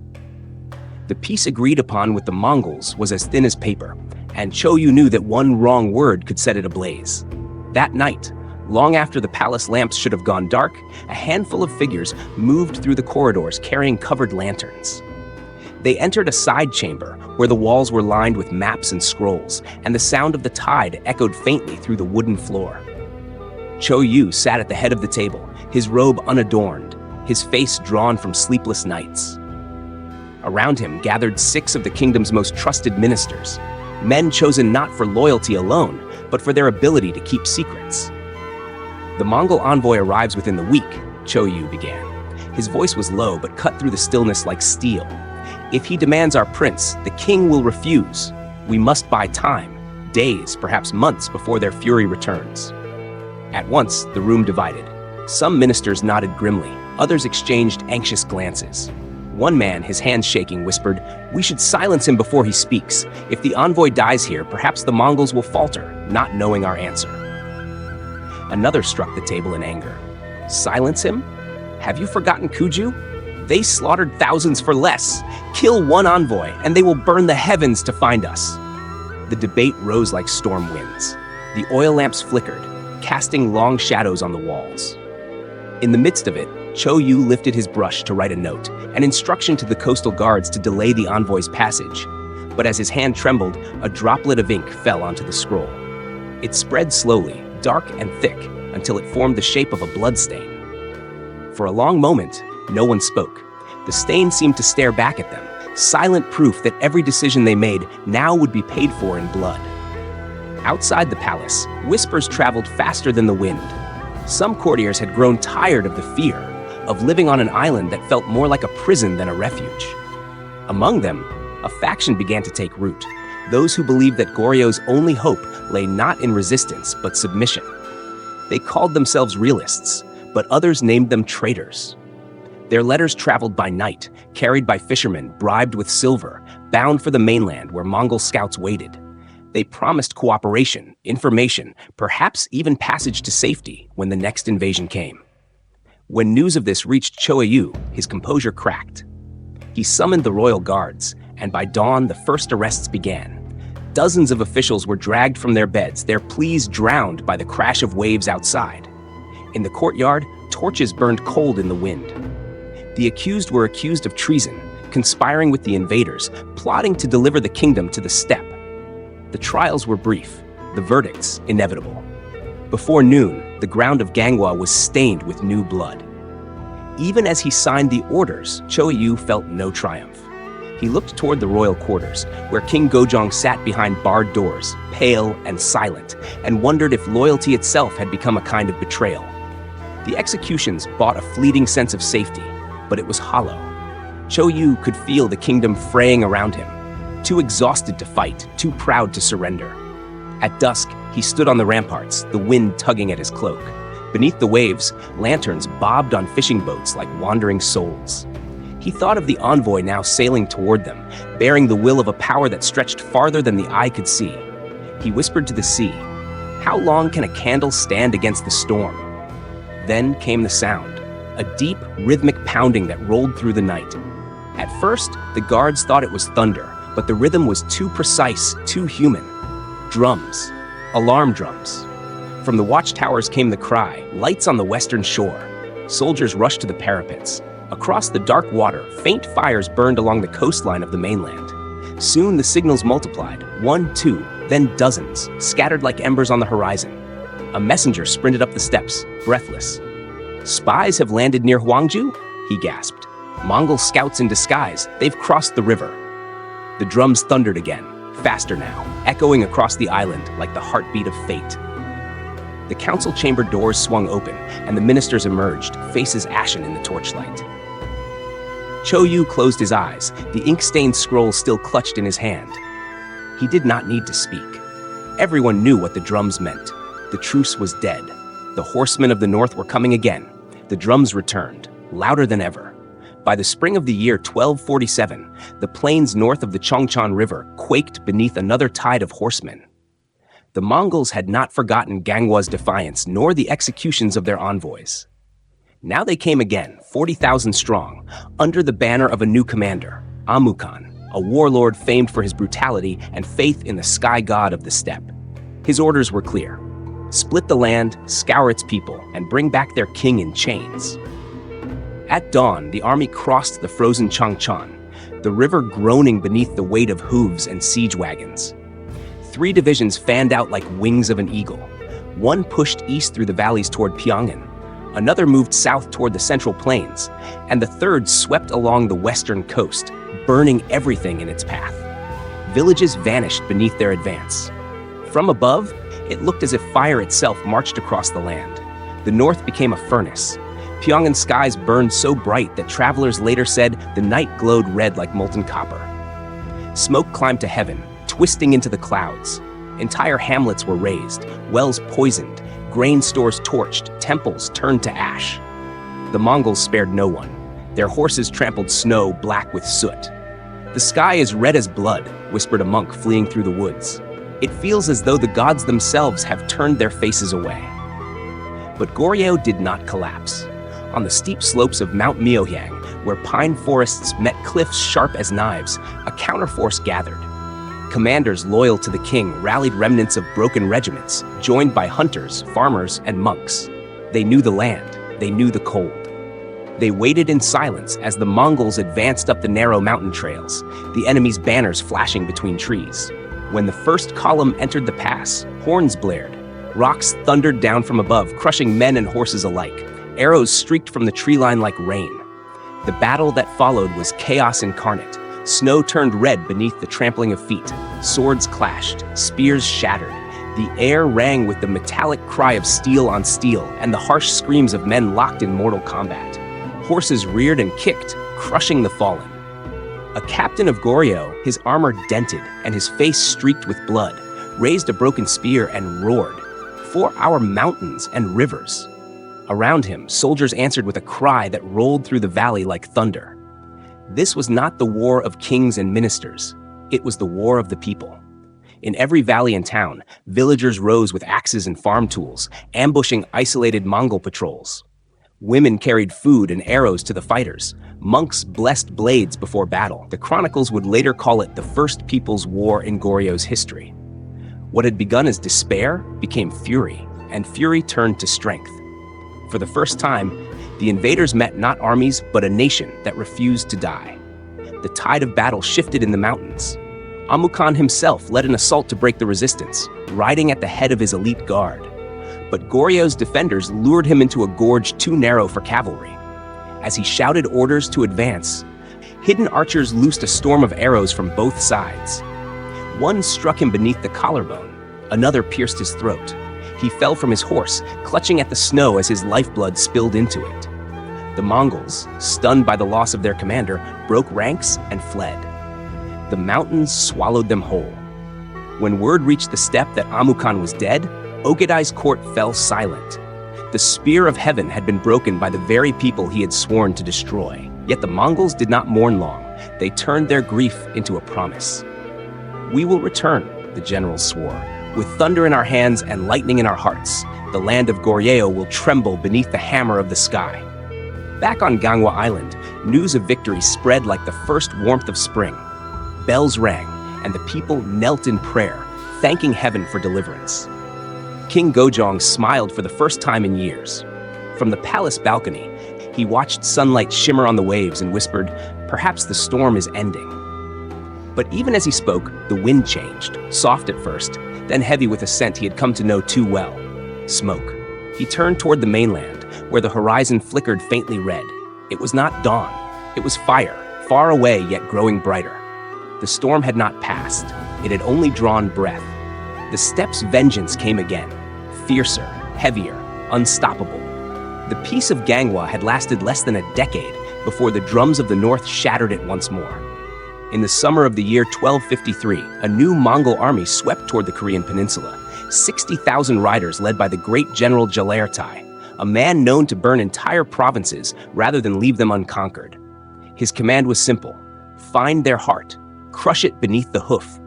The peace agreed upon with the Mongols was as thin as paper, and Cho-yu knew that one wrong word could set it ablaze. That night, long after the palace lamps should have gone dark, a handful of figures moved through the corridors carrying covered lanterns. They entered a side chamber where the walls were lined with maps and scrolls, and the sound of the tide echoed faintly through the wooden floor. Cho-yu sat at the head of the table, his robe unadorned, his face drawn from sleepless nights. Around him gathered 6 of the kingdom's most trusted ministers, men chosen not for loyalty alone, but for their ability to keep secrets. The Mongol envoy arrives within the week, Cho-yu began. His voice was low but cut through the stillness like steel. If he demands our prince, the king will refuse. We must buy time, days, perhaps months before their fury returns. At once, the room divided. Some ministers nodded grimly, others exchanged anxious glances. One man, his hands shaking, whispered, "We should silence him before he speaks. If the envoy dies here, perhaps the Mongols will falter, not knowing our answer." Another struck the table in anger. "Silence him? Have you forgotten Kuju? They slaughtered thousands for less. Kill one envoy, and they will burn the heavens to find us." The debate rose like storm winds. The oil lamps flickered, casting long shadows on the walls. In the midst of it, Cho-yu lifted his brush to write a note, an instruction to the coastal guards to delay the envoy's passage. But as his hand trembled, a droplet of ink fell onto the scroll. It spread slowly, dark and thick, until it formed the shape of a bloodstain. For a long moment, no one spoke. The stain seemed to stare back at them, silent proof that every decision they made now would be paid for in blood. Outside the palace, whispers traveled faster than the wind. Some courtiers had grown tired of the fear, of living on an island that felt more like a prison than a refuge. Among them, a faction began to take root, those who believed that Goryeo's only hope lay not in resistance but submission. They called themselves realists, but others named them traitors. Their letters traveled by night, carried by fishermen bribed with silver, bound for the mainland where Mongol scouts waited. They promised cooperation, information, perhaps even passage to safety when the next invasion came. When news of this reached Cho-yu, his composure cracked. He summoned the royal guards, and by dawn the first arrests began. Dozens of officials were dragged from their beds, their pleas drowned by the crash of waves outside. In the courtyard, torches burned cold in the wind. The accused were accused of treason, conspiring with the invaders, plotting to deliver the kingdom to the steppe. The trials were brief, the verdicts inevitable. Before noon, the ground of Ganghwa was stained with new blood. Even as he signed the orders, Cho-yu felt no triumph. He looked toward the royal quarters, where King Gojong sat behind barred doors, pale and silent, and wondered if loyalty itself had become a kind of betrayal. The executions brought a fleeting sense of safety, but it was hollow. Cho-yu could feel the kingdom fraying around him, too exhausted to fight, too proud to surrender. At dusk, he stood on the ramparts, the wind tugging at his cloak. Beneath the waves, lanterns bobbed on fishing boats like wandering souls. He thought of the envoy now sailing toward them, bearing the will of a power that stretched farther than the eye could see. He whispered to the sea, "How long can a candle stand against the storm?" Then came the sound, a deep, rhythmic pounding that rolled through the night. At first, the guards thought it was thunder, but the rhythm was too precise, too human. Drums. Alarm drums. From the watchtowers came the cry, "Lights on the western shore." Soldiers rushed to the parapets. Across the dark water, faint fires burned along the coastline of the mainland. Soon the signals multiplied, 1, 2, then dozens, scattered like embers on the horizon. A messenger sprinted up the steps, breathless. "Spies have landed near Hwangju?" he gasped. "Mongol scouts in disguise. They've crossed the river." The drums thundered again, faster now, echoing across the island like the heartbeat of fate. The council chamber doors swung open, and the ministers emerged, faces ashen in the torchlight. Cho-yu closed his eyes, the ink-stained scroll still clutched in his hand. He did not need to speak. Everyone knew what the drums meant. The truce was dead. The horsemen of the north were coming again. The drums returned, louder than ever. By the spring of the year 1247, the plains north of the Chongchan River quaked beneath another tide of horsemen. The Mongols had not forgotten Ganghwa's defiance nor the executions of their envoys. Now they came again, 40,000 strong, under the banner of a new commander, Amukan, a warlord famed for his brutality and faith in the sky god of the steppe. His orders were clear: split the land, scour its people, and bring back their king in chains. At dawn, the army crossed the frozen Changchan, the river groaning beneath the weight of hooves and siege wagons. 3 divisions fanned out like wings of an eagle. One pushed east through the valleys toward Pyongan, another moved south toward the central plains, and the third swept along the western coast, burning everything in its path. Villages vanished beneath their advance. From above, it looked as if fire itself marched across the land. The north became a furnace. Pyongan skies burned so bright that travelers later said the night glowed red like molten copper. Smoke climbed to heaven, twisting into the clouds. Entire hamlets were razed, wells poisoned, grain stores torched, temples turned to ash. The Mongols spared no one. Their horses trampled snow black with soot. "The sky is red as blood," whispered a monk fleeing through the woods. "It feels as though the gods themselves have turned their faces away." But Goryeo did not collapse. On the steep slopes of Mount Myeohyang, where pine forests met cliffs sharp as knives, a counterforce gathered. Commanders loyal to the king rallied remnants of broken regiments, joined by hunters, farmers, and monks. They knew the land, they knew the cold. They waited in silence as the Mongols advanced up the narrow mountain trails, the enemy's banners flashing between trees. When the first column entered the pass, horns blared. Rocks thundered down from above, crushing men and horses alike. Arrows streaked from the tree line like rain. The battle that followed was chaos incarnate. Snow turned red beneath the trampling of feet. Swords clashed, spears shattered. The air rang with the metallic cry of steel on steel and the harsh screams of men locked in mortal combat. Horses reared and kicked, crushing the fallen. A captain of Goryeo, his armor dented and his face streaked with blood, raised a broken spear and roared, "For our mountains and rivers." Around him, soldiers answered with a cry that rolled through the valley like thunder. This was not the war of kings and ministers. It was the war of the people. In every valley and town, villagers rose with axes and farm tools, ambushing isolated Mongol patrols. Women carried food and arrows to the fighters. Monks blessed blades before battle. The chronicles would later call it the first People's War in Goryeo's history. What had begun as despair became fury, and fury turned to strength. For the first time, the invaders met not armies, but a nation that refused to die. The tide of battle shifted in the mountains. Amukan himself led an assault to break the resistance, riding at the head of his elite guard. But Goryeo's defenders lured him into a gorge too narrow for cavalry. As he shouted orders to advance, hidden archers loosed a storm of arrows from both sides. One struck him beneath the collarbone, another pierced his throat. He fell from his horse, clutching at the snow as his lifeblood spilled into it. The Mongols, stunned by the loss of their commander, broke ranks and fled. The mountains swallowed them whole. When word reached the steppe that Amukan was dead, Ogedai's court fell silent. The spear of heaven had been broken by the very people he had sworn to destroy. Yet the Mongols did not mourn long. They turned their grief into a promise. "We will return," the generals swore. "With thunder in our hands and lightning in our hearts, the land of Goryeo will tremble beneath the hammer of the sky." Back on Ganghwa Island, news of victory spread like the first warmth of spring. Bells rang, and the people knelt in prayer, thanking heaven for deliverance. King Gojong smiled for the first time in years. From the palace balcony, he watched sunlight shimmer on the waves and whispered, "Perhaps the storm is ending." But even as he spoke, the wind changed, soft at first, then heavy with a scent he had come to know too well: smoke. He turned toward the mainland, where the horizon flickered faintly red. It was not dawn. It was fire, far away yet growing brighter. The storm had not passed. It had only drawn breath. The steppe's vengeance came again, fiercer, heavier, unstoppable. The peace of Ganghwa had lasted less than a decade before the drums of the north shattered it once more. In the summer of the year 1253, a new Mongol army swept toward the Korean peninsula. 60,000 riders led by the great general Jalertai, a man known to burn entire provinces rather than leave them unconquered. His command was simple: find their heart, crush it beneath the hoof.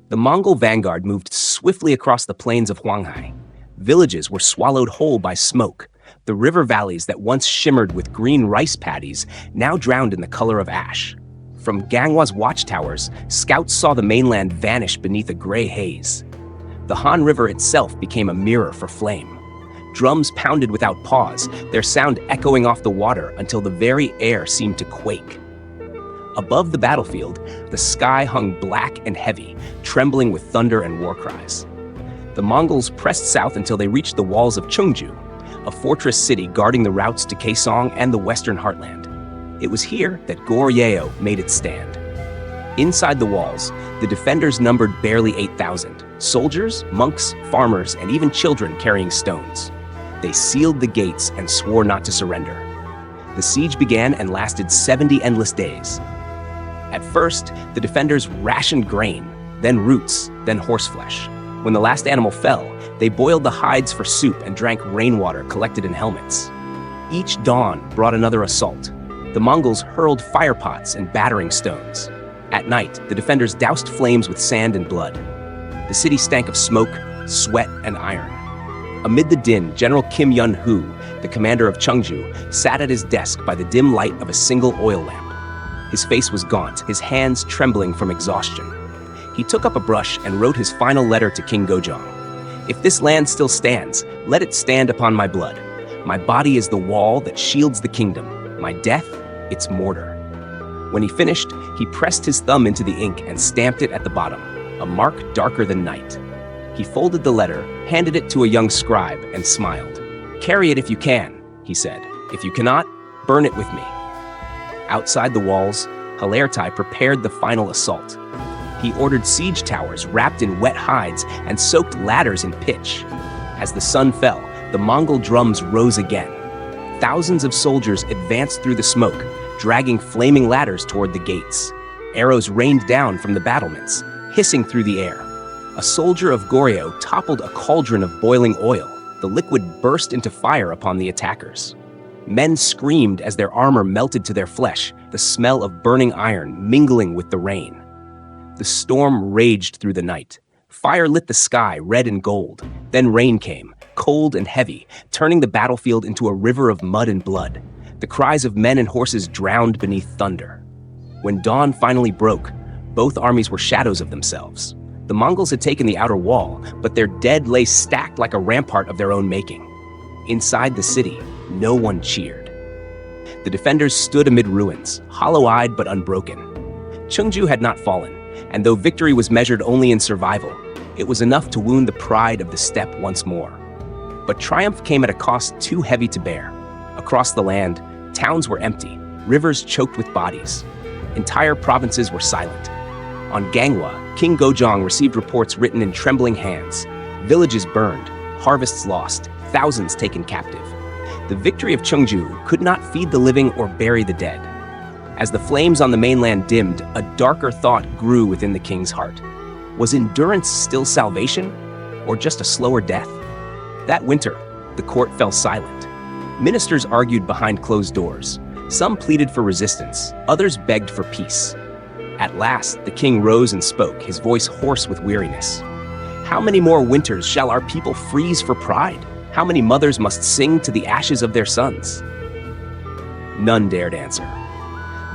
The Mongol vanguard moved swiftly across the plains of Huanghai. Villages were swallowed whole by smoke. The river valleys that once shimmered with green rice paddies now drowned in the color of ash. From Ganghwa's watchtowers, scouts saw the mainland vanish beneath a gray haze. The Han River itself became a mirror for flame. Drums pounded without pause, their sound echoing off the water until the very air seemed to quake. Above the battlefield, the sky hung black and heavy, trembling with thunder and war cries. The Mongols pressed south until they reached the walls of Cheongju, a fortress city guarding the routes to Kaesong and the western heartland. It was here that Goryeo made its stand. Inside the walls, the defenders numbered barely 8,000, soldiers, monks, farmers, and even children carrying stones. They sealed the gates and swore not to surrender. The siege began and lasted 70 endless days. At first, the defenders rationed grain, then roots, then horseflesh. When the last animal fell, they boiled the hides for soup and drank rainwater collected in helmets. Each dawn brought another assault. The Mongols hurled firepots and battering stones. At night, the defenders doused flames with sand and blood. The city stank of smoke, sweat, and iron. Amid the din, General Kim Yun-hoo, the commander of Cheongju, sat at his desk by the dim light of a single oil lamp. His face was gaunt, his hands trembling from exhaustion. He took up a brush and wrote his final letter to King Gojong. "If this land still stands, let it stand upon my blood. My body is the wall that shields the kingdom. My death, its mortar." When he finished, he pressed his thumb into the ink and stamped it at the bottom, a mark darker than night. He folded the letter, handed it to a young scribe, and smiled. "Carry it if you can," he said. "If you cannot, burn it with me." Outside the walls, Halertai prepared the final assault. He ordered siege towers wrapped in wet hides and soaked ladders in pitch. As the sun fell, the Mongol drums rose again. Thousands of soldiers advanced through the smoke, dragging flaming ladders toward the gates. Arrows rained down from the battlements, hissing through the air. A soldier of Goryeo toppled a cauldron of boiling oil. The liquid burst into fire upon the attackers. Men screamed as their armor melted to their flesh, the smell of burning iron mingling with the rain. The storm raged through the night. Fire lit the sky red and gold. Then rain came, cold and heavy, turning the battlefield into a river of mud and blood. The cries of men and horses drowned beneath thunder. When dawn finally broke, both armies were shadows of themselves. The Mongols had taken the outer wall, but their dead lay stacked like a rampart of their own making. Inside the city, no one cheered. The defenders stood amid ruins, hollow-eyed but unbroken. Cheongju had not fallen, and though victory was measured only in survival, it was enough to wound the pride of the steppe once more. But triumph came at a cost too heavy to bear. Across the land, towns were empty, rivers choked with bodies. Entire provinces were silent. On Ganghwa, King Gojong received reports written in trembling hands. Villages burned, harvests lost, thousands taken captive. The victory of Cheongju could not feed the living or bury the dead. As the flames on the mainland dimmed, a darker thought grew within the king's heart. Was endurance still salvation, or just a slower death? That winter, the court fell silent. Ministers argued behind closed doors. Some pleaded for resistance, others begged for peace. At last, the king rose and spoke, his voice hoarse with weariness. "How many more winters shall our people freeze for pride? How many mothers must sing to the ashes of their sons?" None dared answer.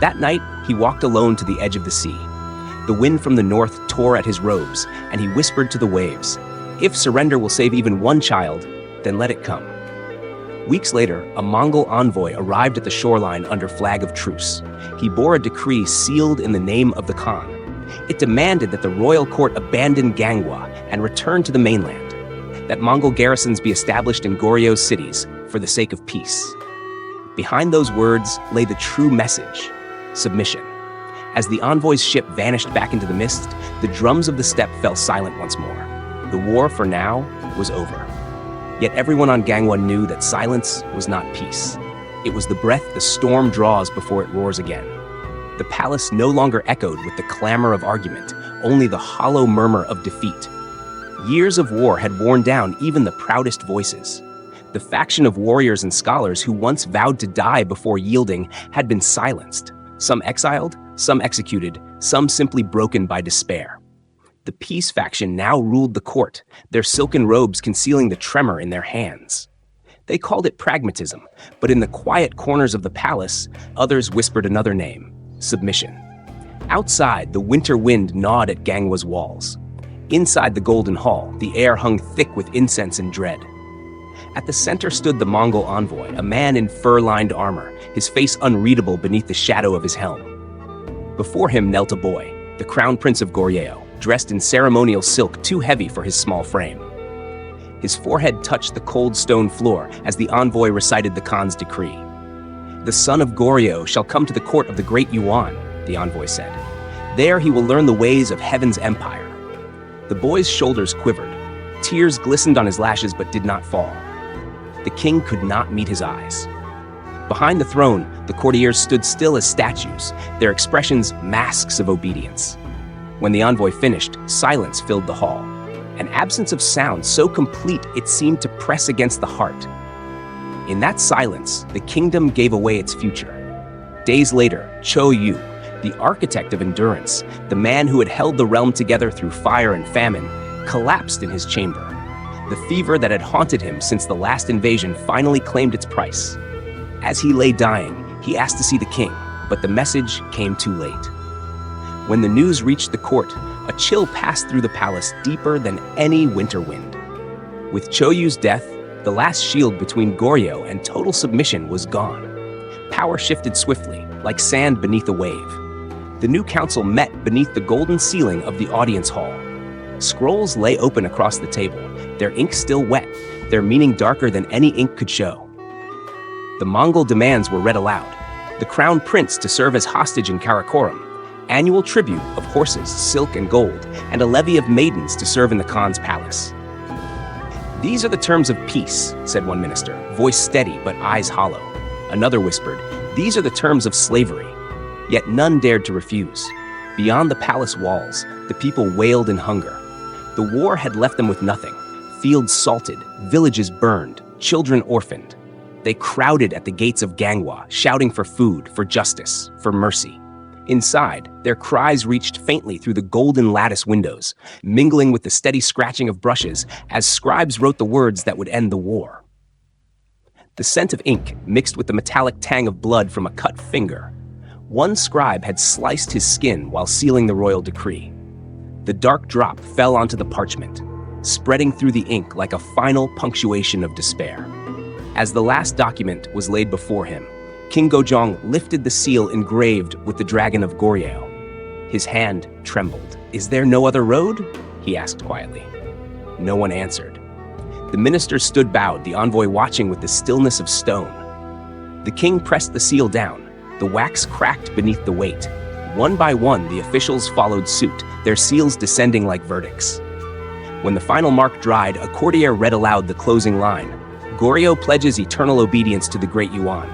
That night, he walked alone to the edge of the sea. The wind from the north tore at his robes, and he whispered to the waves, "If surrender will save even one child, then let it come." Weeks later, a Mongol envoy arrived at the shoreline under flag of truce. He bore a decree sealed in the name of the Khan. It demanded that the royal court abandon Ganghwa and return to the mainland, that Mongol garrisons be established in Goryeo's cities for the sake of peace. Behind those words lay the true message: submission. As the envoy's ship vanished back into the mist, the drums of the steppe fell silent once more. The war, for now, was over. Yet everyone on Ganghwa knew that silence was not peace. It was the breath the storm draws before it roars again. The palace no longer echoed with the clamor of argument, only the hollow murmur of defeat. Years of war had worn down even the proudest voices. The faction of warriors and scholars who once vowed to die before yielding had been silenced. Some exiled, some executed, some simply broken by despair. The peace faction now ruled the court, their silken robes concealing the tremor in their hands. They called it pragmatism, but in the quiet corners of the palace, others whispered another name: submission. Outside, the winter wind gnawed at Ganghwa's walls. Inside the Golden Hall, the air hung thick with incense and dread. At the center stood the Mongol envoy, a man in fur-lined armor, his face unreadable beneath the shadow of his helm. Before him knelt a boy, the crown prince of Goryeo, dressed in ceremonial silk too heavy for his small frame. His forehead touched the cold stone floor as the envoy recited the Khan's decree. "The son of Goryeo shall come to the court of the great Yuan," the envoy said. "There he will learn the ways of heaven's empire." The boy's shoulders quivered. Tears glistened on his lashes but did not fall. The king could not meet his eyes. Behind the throne, the courtiers stood still as statues, their expressions masks of obedience. When the envoy finished, silence filled the hall, an absence of sound so complete it seemed to press against the heart. In that silence, the kingdom gave away its future. Days later, Cho Yu, the architect of endurance, the man who had held the realm together through fire and famine, collapsed in his chamber. The fever that had haunted him since the last invasion finally claimed its price. As he lay dying, he asked to see the king, but the message came too late. When the news reached the court, a chill passed through the palace deeper than any winter wind. With Cho Yu's death, the last shield between Goryeo and total submission was gone. Power shifted swiftly, like sand beneath a wave. The new council met beneath the golden ceiling of the audience hall. Scrolls lay open across the table, their ink still wet, their meaning darker than any ink could show. The Mongol demands were read aloud. The crown prince to serve as hostage in Karakoram, annual tribute of horses, silk, and gold, and a levy of maidens to serve in the Khan's palace. "These are the terms of peace," said one minister, voice steady but eyes hollow. Another whispered, "These are the terms of slavery." Yet none dared to refuse. Beyond the palace walls, the people wailed in hunger. The war had left them with nothing. Fields salted, villages burned, children orphaned. They crowded at the gates of Ganghwa, shouting for food, for justice, for mercy. Inside, their cries reached faintly through the golden lattice windows, mingling with the steady scratching of brushes as scribes wrote the words that would end the war. The scent of ink mixed with the metallic tang of blood from a cut finger. One scribe had sliced his skin while sealing the royal decree. The dark drop fell onto the parchment, spreading through the ink like a final punctuation of despair. As the last document was laid before him, King Gojong lifted the seal engraved with the dragon of Goryeo. His hand trembled. "Is there no other road?" he asked quietly. No one answered. The ministers stood bowed, the envoy watching with the stillness of stone. The king pressed the seal down. The wax cracked beneath the weight. One by one, the officials followed suit, their seals descending like verdicts. When the final mark dried, a courtier read aloud the closing line: "Goryeo pledges eternal obedience to the great Yuan."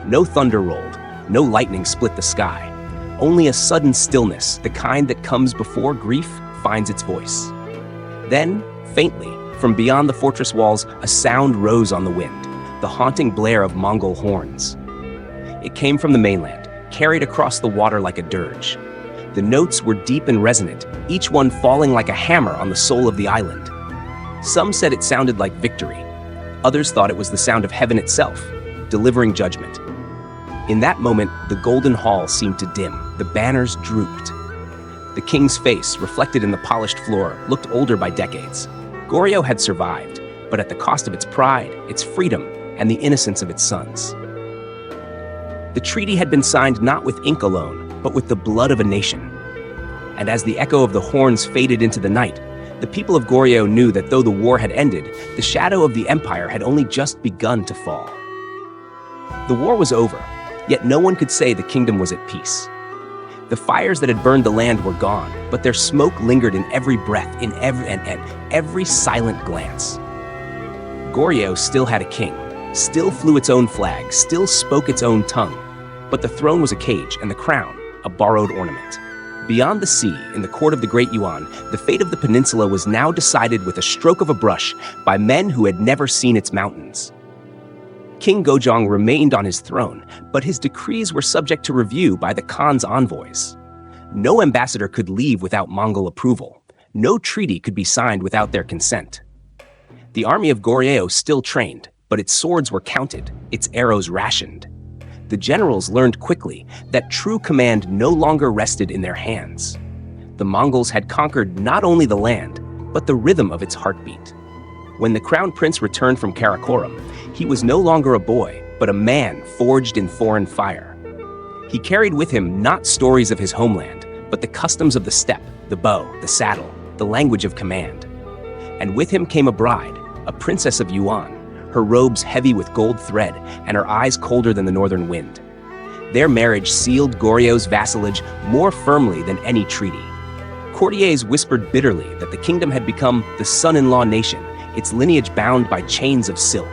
No thunder rolled, no lightning split the sky. Only a sudden stillness, the kind that comes before grief finds its voice. Then, faintly, from beyond the fortress walls, a sound rose on the wind, the haunting blare of Mongol horns. It came from the mainland, carried across the water like a dirge. The notes were deep and resonant, each one falling like a hammer on the soul of the island. Some said it sounded like victory. Others thought it was the sound of heaven itself, delivering judgment. In that moment, the golden hall seemed to dim, the banners drooped. The king's face, reflected in the polished floor, looked older by decades. Goryeo had survived, but at the cost of its pride, its freedom, and the innocence of its sons. The treaty had been signed not with ink alone, but with the blood of a nation. And as the echo of the horns faded into the night, the people of Goryeo knew that though the war had ended, the shadow of the empire had only just begun to fall. The war was over, yet no one could say the kingdom was at peace. The fires that had burned the land were gone, but their smoke lingered in every breath, in every silent glance. Goryeo still had a king, still flew its own flag, still spoke its own tongue, but the throne was a cage and the crown a borrowed ornament. Beyond the sea, in the court of the great Yuan, the fate of the peninsula was now decided with a stroke of a brush by men who had never seen its mountains. King Gojong remained on his throne, but his decrees were subject to review by the Khan's envoys. No ambassador could leave without Mongol approval. No treaty could be signed without their consent. The army of Goryeo still trained, but its swords were counted, its arrows rationed. The generals learned quickly that true command no longer rested in their hands. The Mongols had conquered not only the land, but the rhythm of its heartbeat. When the crown prince returned from Karakoram, he was no longer a boy, but a man forged in foreign fire. He carried with him not stories of his homeland, but the customs of the steppe, the bow, the saddle, the language of command. And with him came a bride, a princess of Yuan, her robes heavy with gold thread and her eyes colder than the northern wind. Their marriage sealed Goryeo's vassalage more firmly than any treaty. Courtiers whispered bitterly that the kingdom had become the son-in-law nation, its lineage bound by chains of silk.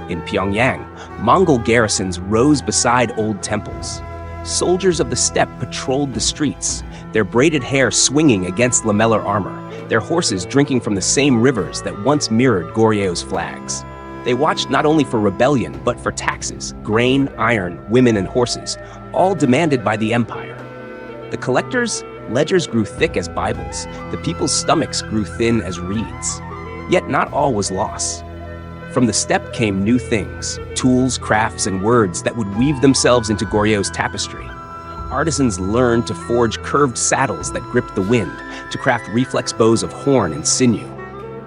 In Pyongyang, Mongol garrisons rose beside old temples. Soldiers of the steppe patrolled the streets, their braided hair swinging against lamellar armor, their horses drinking from the same rivers that once mirrored Goryeo's flags. They watched not only for rebellion, but for taxes, grain, iron, women, and horses, all demanded by the empire. The collectors' ledgers grew thick as Bibles, the people's stomachs grew thin as reeds. Yet not all was loss. From the steppe came new things, tools, crafts, and words that would weave themselves into Goryeo's tapestry. Artisans learned to forge curved saddles that gripped the wind, to craft reflex bows of horn and sinew.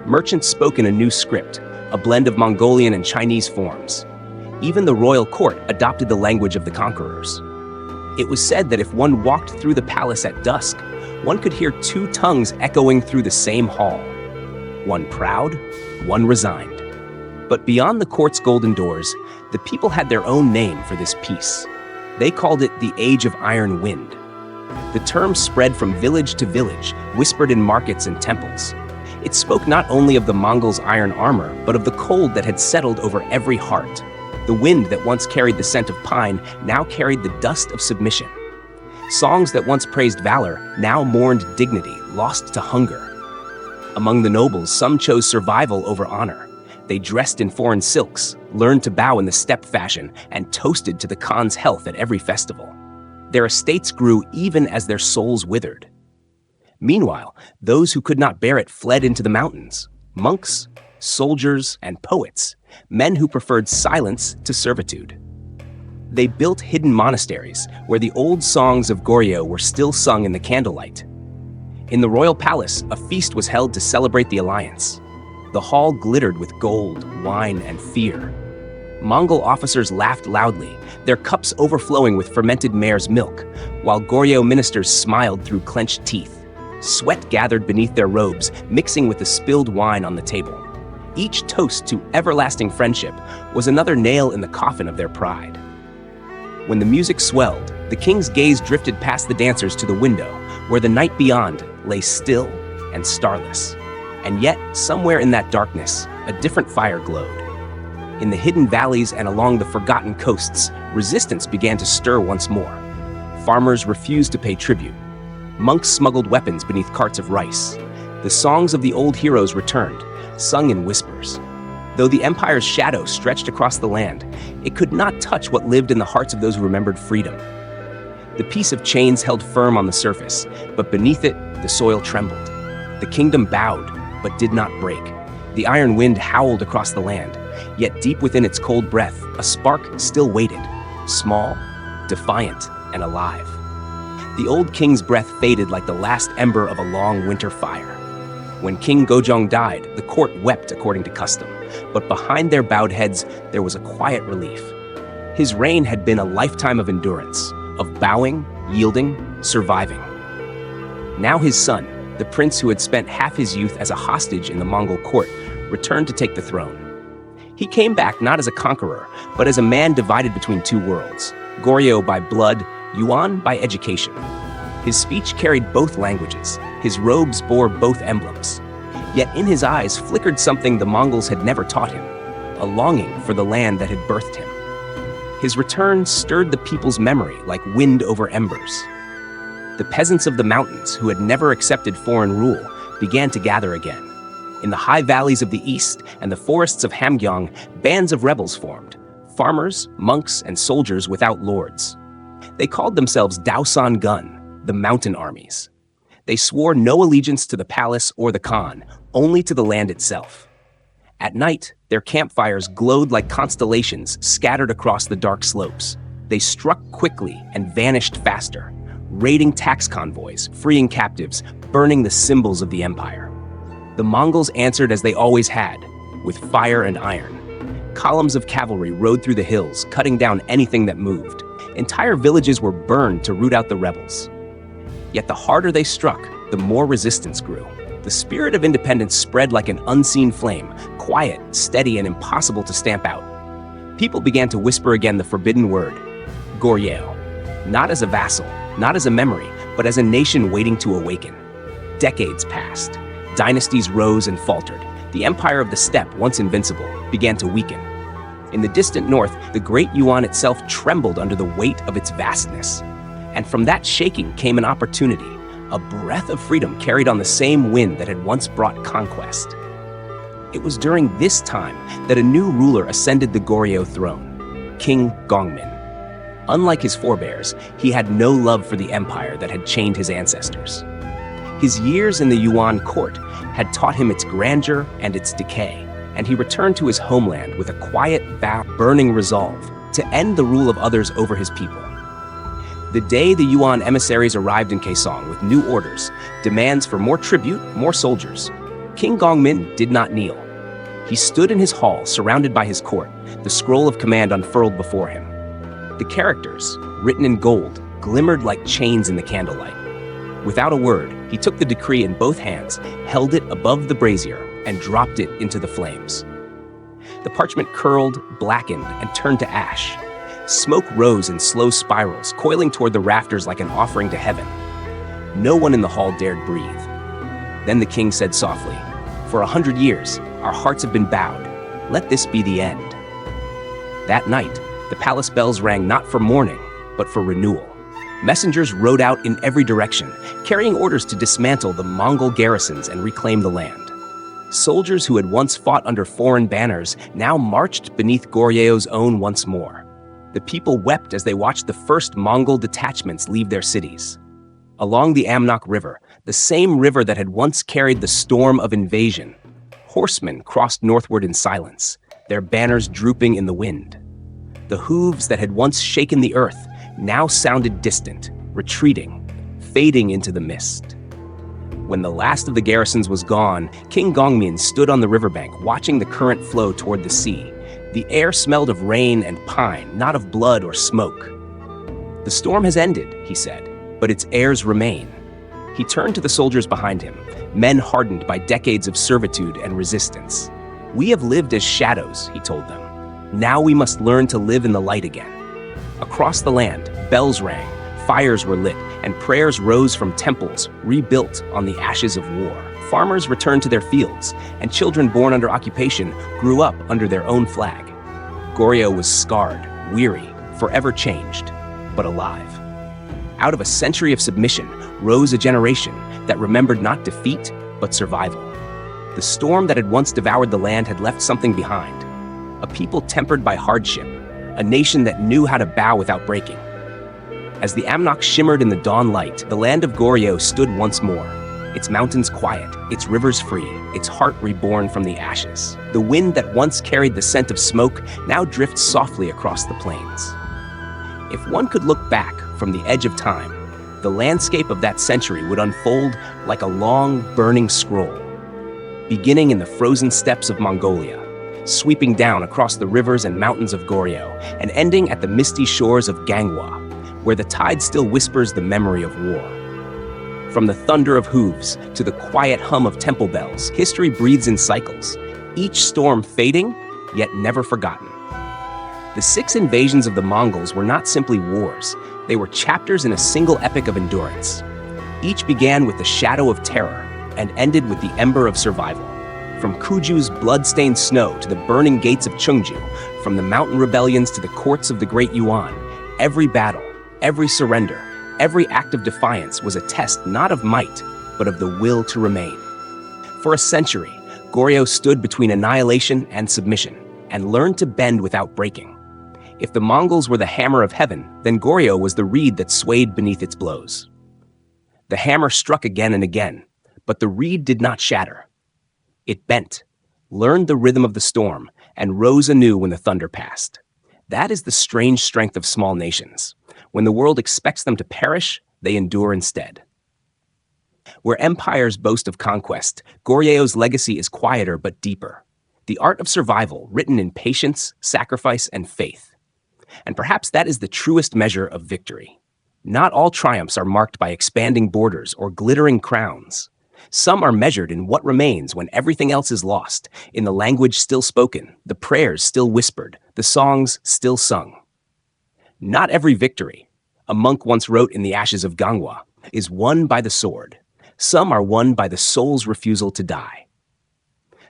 Merchants spoke in a new script, a blend of Mongolian and Chinese forms. Even the royal court adopted the language of the conquerors. It was said that if one walked through the palace at dusk, one could hear two tongues echoing through the same hall. One proud, one resigned. But beyond the court's golden doors, the people had their own name for this peace. They called it the Age of Iron Wind. The term spread from village to village, whispered in markets and temples. It spoke not only of the Mongols' iron armor, but of the cold that had settled over every heart. The wind that once carried the scent of pine now carried the dust of submission. Songs that once praised valor now mourned dignity, lost to hunger. Among the nobles, some chose survival over honor. They dressed in foreign silks, learned to bow in the steppe fashion, and toasted to the Khan's health at every festival. Their estates grew even as their souls withered. Meanwhile, those who could not bear it fled into the mountains. Monks, soldiers, and poets, men who preferred silence to servitude. They built hidden monasteries where the old songs of Goryeo were still sung in the candlelight. In the royal palace, a feast was held to celebrate the alliance. The hall glittered with gold, wine, and fear. Mongol officers laughed loudly, their cups overflowing with fermented mare's milk, while Goryeo ministers smiled through clenched teeth. Sweat gathered beneath their robes, mixing with the spilled wine on the table. Each toast to everlasting friendship was another nail in the coffin of their pride. When the music swelled, the king's gaze drifted past the dancers to the window, where the night beyond lay still and starless. And yet, somewhere in that darkness, a different fire glowed. In the hidden valleys and along the forgotten coasts, resistance began to stir once more. Farmers refused to pay tribute. Monks smuggled weapons beneath carts of rice. The songs of the old heroes returned, sung in whispers. Though the empire's shadow stretched across the land, it could not touch what lived in the hearts of those who remembered freedom. The piece of chains held firm on the surface, but beneath it, the soil trembled. The kingdom bowed, but did not break. The iron wind howled across the land, yet deep within its cold breath, a spark still waited, small, defiant, and alive. The old king's breath faded like the last ember of a long winter fire. When King Gojong died, the court wept according to custom, but behind their bowed heads, there was a quiet relief. His reign had been a lifetime of endurance, of bowing, yielding, surviving. Now his son, the prince who had spent half his youth as a hostage in the Mongol court, returned to take the throne. He came back not as a conqueror, but as a man divided between two worlds, Goryeo by blood, Yuan by education. His speech carried both languages, his robes bore both emblems. Yet in his eyes flickered something the Mongols had never taught him, a longing for the land that had birthed him. His return stirred the people's memory like wind over embers. The peasants of the mountains, who had never accepted foreign rule, began to gather again. In the high valleys of the east and the forests of Hamgyong, bands of rebels formed, farmers, monks, and soldiers without lords. They called themselves Daosan Gun, the mountain armies. They swore no allegiance to the palace or the Khan, only to the land itself. At night, their campfires glowed like constellations scattered across the dark slopes. They struck quickly and vanished faster, raiding tax convoys, freeing captives, burning the symbols of the empire. The Mongols answered as they always had, with fire and iron. Columns of cavalry rode through the hills, cutting down anything that moved. Entire villages were burned to root out the rebels. Yet the harder they struck, the more resistance grew. The spirit of independence spread like an unseen flame, quiet, steady, and impossible to stamp out. People began to whisper again the forbidden word, Goryeo, not as a vassal, not as a memory, but as a nation waiting to awaken. Decades passed. Dynasties rose and faltered. The empire of the steppe, once invincible, began to weaken. In the distant north, the great Yuan itself trembled under the weight of its vastness. And from that shaking came an opportunity, a breath of freedom carried on the same wind that had once brought conquest. It was during this time that a new ruler ascended the Goryeo throne, King Gongmin. Unlike his forebears, he had no love for the empire that had chained his ancestors. His years in the Yuan court had taught him its grandeur and its decay, and he returned to his homeland with a quiet, burning resolve to end the rule of others over his people. The day the Yuan emissaries arrived in Kaesong with new orders, demands for more tribute, more soldiers, King Gongmin did not kneel. He stood in his hall, surrounded by his court, the scroll of command unfurled before him. The characters, written in gold, glimmered like chains in the candlelight. Without a word, he took the decree in both hands, held it above the brazier, and dropped it into the flames. The parchment curled, blackened, and turned to ash. Smoke rose in slow spirals, coiling toward the rafters like an offering to heaven. No one in the hall dared breathe. Then the king said softly, "For 100 years, our hearts have been bowed. Let this be the end." That night, the palace bells rang not for mourning, but for renewal. Messengers rode out in every direction, carrying orders to dismantle the Mongol garrisons and reclaim the land. Soldiers who had once fought under foreign banners now marched beneath Goryeo's own once more. The people wept as they watched the first Mongol detachments leave their cities. Along the Amnok River, the same river that had once carried the storm of invasion, horsemen crossed northward in silence, their banners drooping in the wind. The hooves that had once shaken the earth now sounded distant, retreating, fading into the mist. When the last of the garrisons was gone, King Gongmin stood on the riverbank, watching the current flow toward the sea. The air smelled of rain and pine, not of blood or smoke. "The storm has ended," he said, "but its airs remain." He turned to the soldiers behind him, men hardened by decades of servitude and resistance. "We have lived as shadows," he told them. "Now we must learn to live in the light again." Across the land, bells rang, fires were lit, and prayers rose from temples rebuilt on the ashes of war. Farmers returned to their fields, and children born under occupation grew up under their own flag. Goryeo was scarred, weary, forever changed, but alive. Out of a century of submission rose a generation that remembered not defeat, but survival. The storm that had once devoured the land had left something behind. A people tempered by hardship, a nation that knew how to bow without breaking. As the Amnok shimmered in the dawn light, the land of Goryeo stood once more, its mountains quiet, its rivers free, its heart reborn from the ashes. The wind that once carried the scent of smoke now drifts softly across the plains. If one could look back from the edge of time, the landscape of that century would unfold like a long, burning scroll, beginning in the frozen steppes of Mongolia, sweeping down across the rivers and mountains of Goryeo, and ending at the misty shores of Ganghwa, where the tide still whispers the memory of war. From the thunder of hooves to the quiet hum of temple bells, history breathes in cycles, each storm fading, yet never forgotten. The 6 invasions of the Mongols were not simply wars, they were chapters in a single epic of endurance. Each began with the shadow of terror and ended with the ember of survival. From Kuju's blood-stained snow to the burning gates of Cheongju, from the mountain rebellions to the courts of the Great Yuan, every battle, every surrender, every act of defiance was a test not of might, but of the will to remain. For a century, Goryeo stood between annihilation and submission, and learned to bend without breaking. If the Mongols were the hammer of heaven, then Goryeo was the reed that swayed beneath its blows. The hammer struck again and again, but the reed did not shatter. It bent, learned the rhythm of the storm, and rose anew when the thunder passed. That is the strange strength of small nations. When the world expects them to perish, they endure instead. Where empires boast of conquest, Goryeo's legacy is quieter but deeper. The art of survival written in patience, sacrifice, and faith. And perhaps that is the truest measure of victory. Not all triumphs are marked by expanding borders or glittering crowns. Some are measured in what remains when everything else is lost, in the language still spoken, the prayers still whispered, the songs still sung. Not every victory, a monk once wrote in the ashes of Ganghwa, is won by the sword. Some are won by the soul's refusal to die.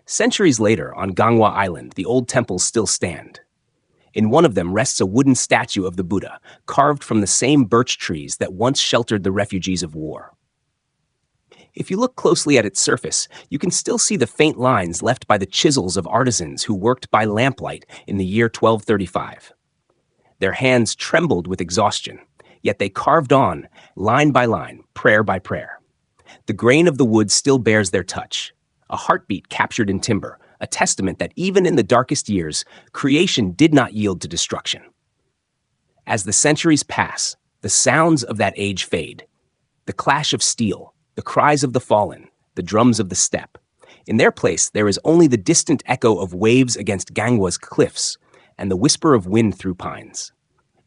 Centuries later, on Ganghwa Island, the old temples still stand. In one of them rests a wooden statue of the Buddha, carved from the same birch trees that once sheltered the refugees of war. If you look closely at its surface, you can still see the faint lines left by the chisels of artisans who worked by lamplight in the year 1235. Their hands trembled with exhaustion, yet they carved on, line by line, prayer by prayer. The grain of the wood still bears their touch, a heartbeat captured in timber, a testament that even in the darkest years, creation did not yield to destruction. As the centuries pass, the sounds of that age fade. The clash of steel, the cries of the fallen, the drums of the steppe. In their place, there is only the distant echo of waves against Ganghwa's cliffs and the whisper of wind through pines.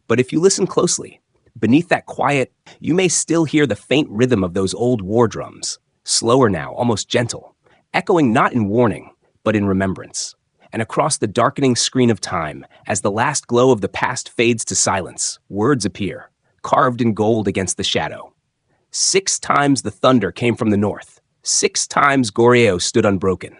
But if you listen closely, beneath that quiet, you may still hear the faint rhythm of those old war drums, slower now, almost gentle, echoing not in warning, but in remembrance. And across the darkening screen of time, as the last glow of the past fades to silence, words appear, carved in gold against the shadow. 6 times the thunder came from the north. 6 times Goryeo stood unbroken.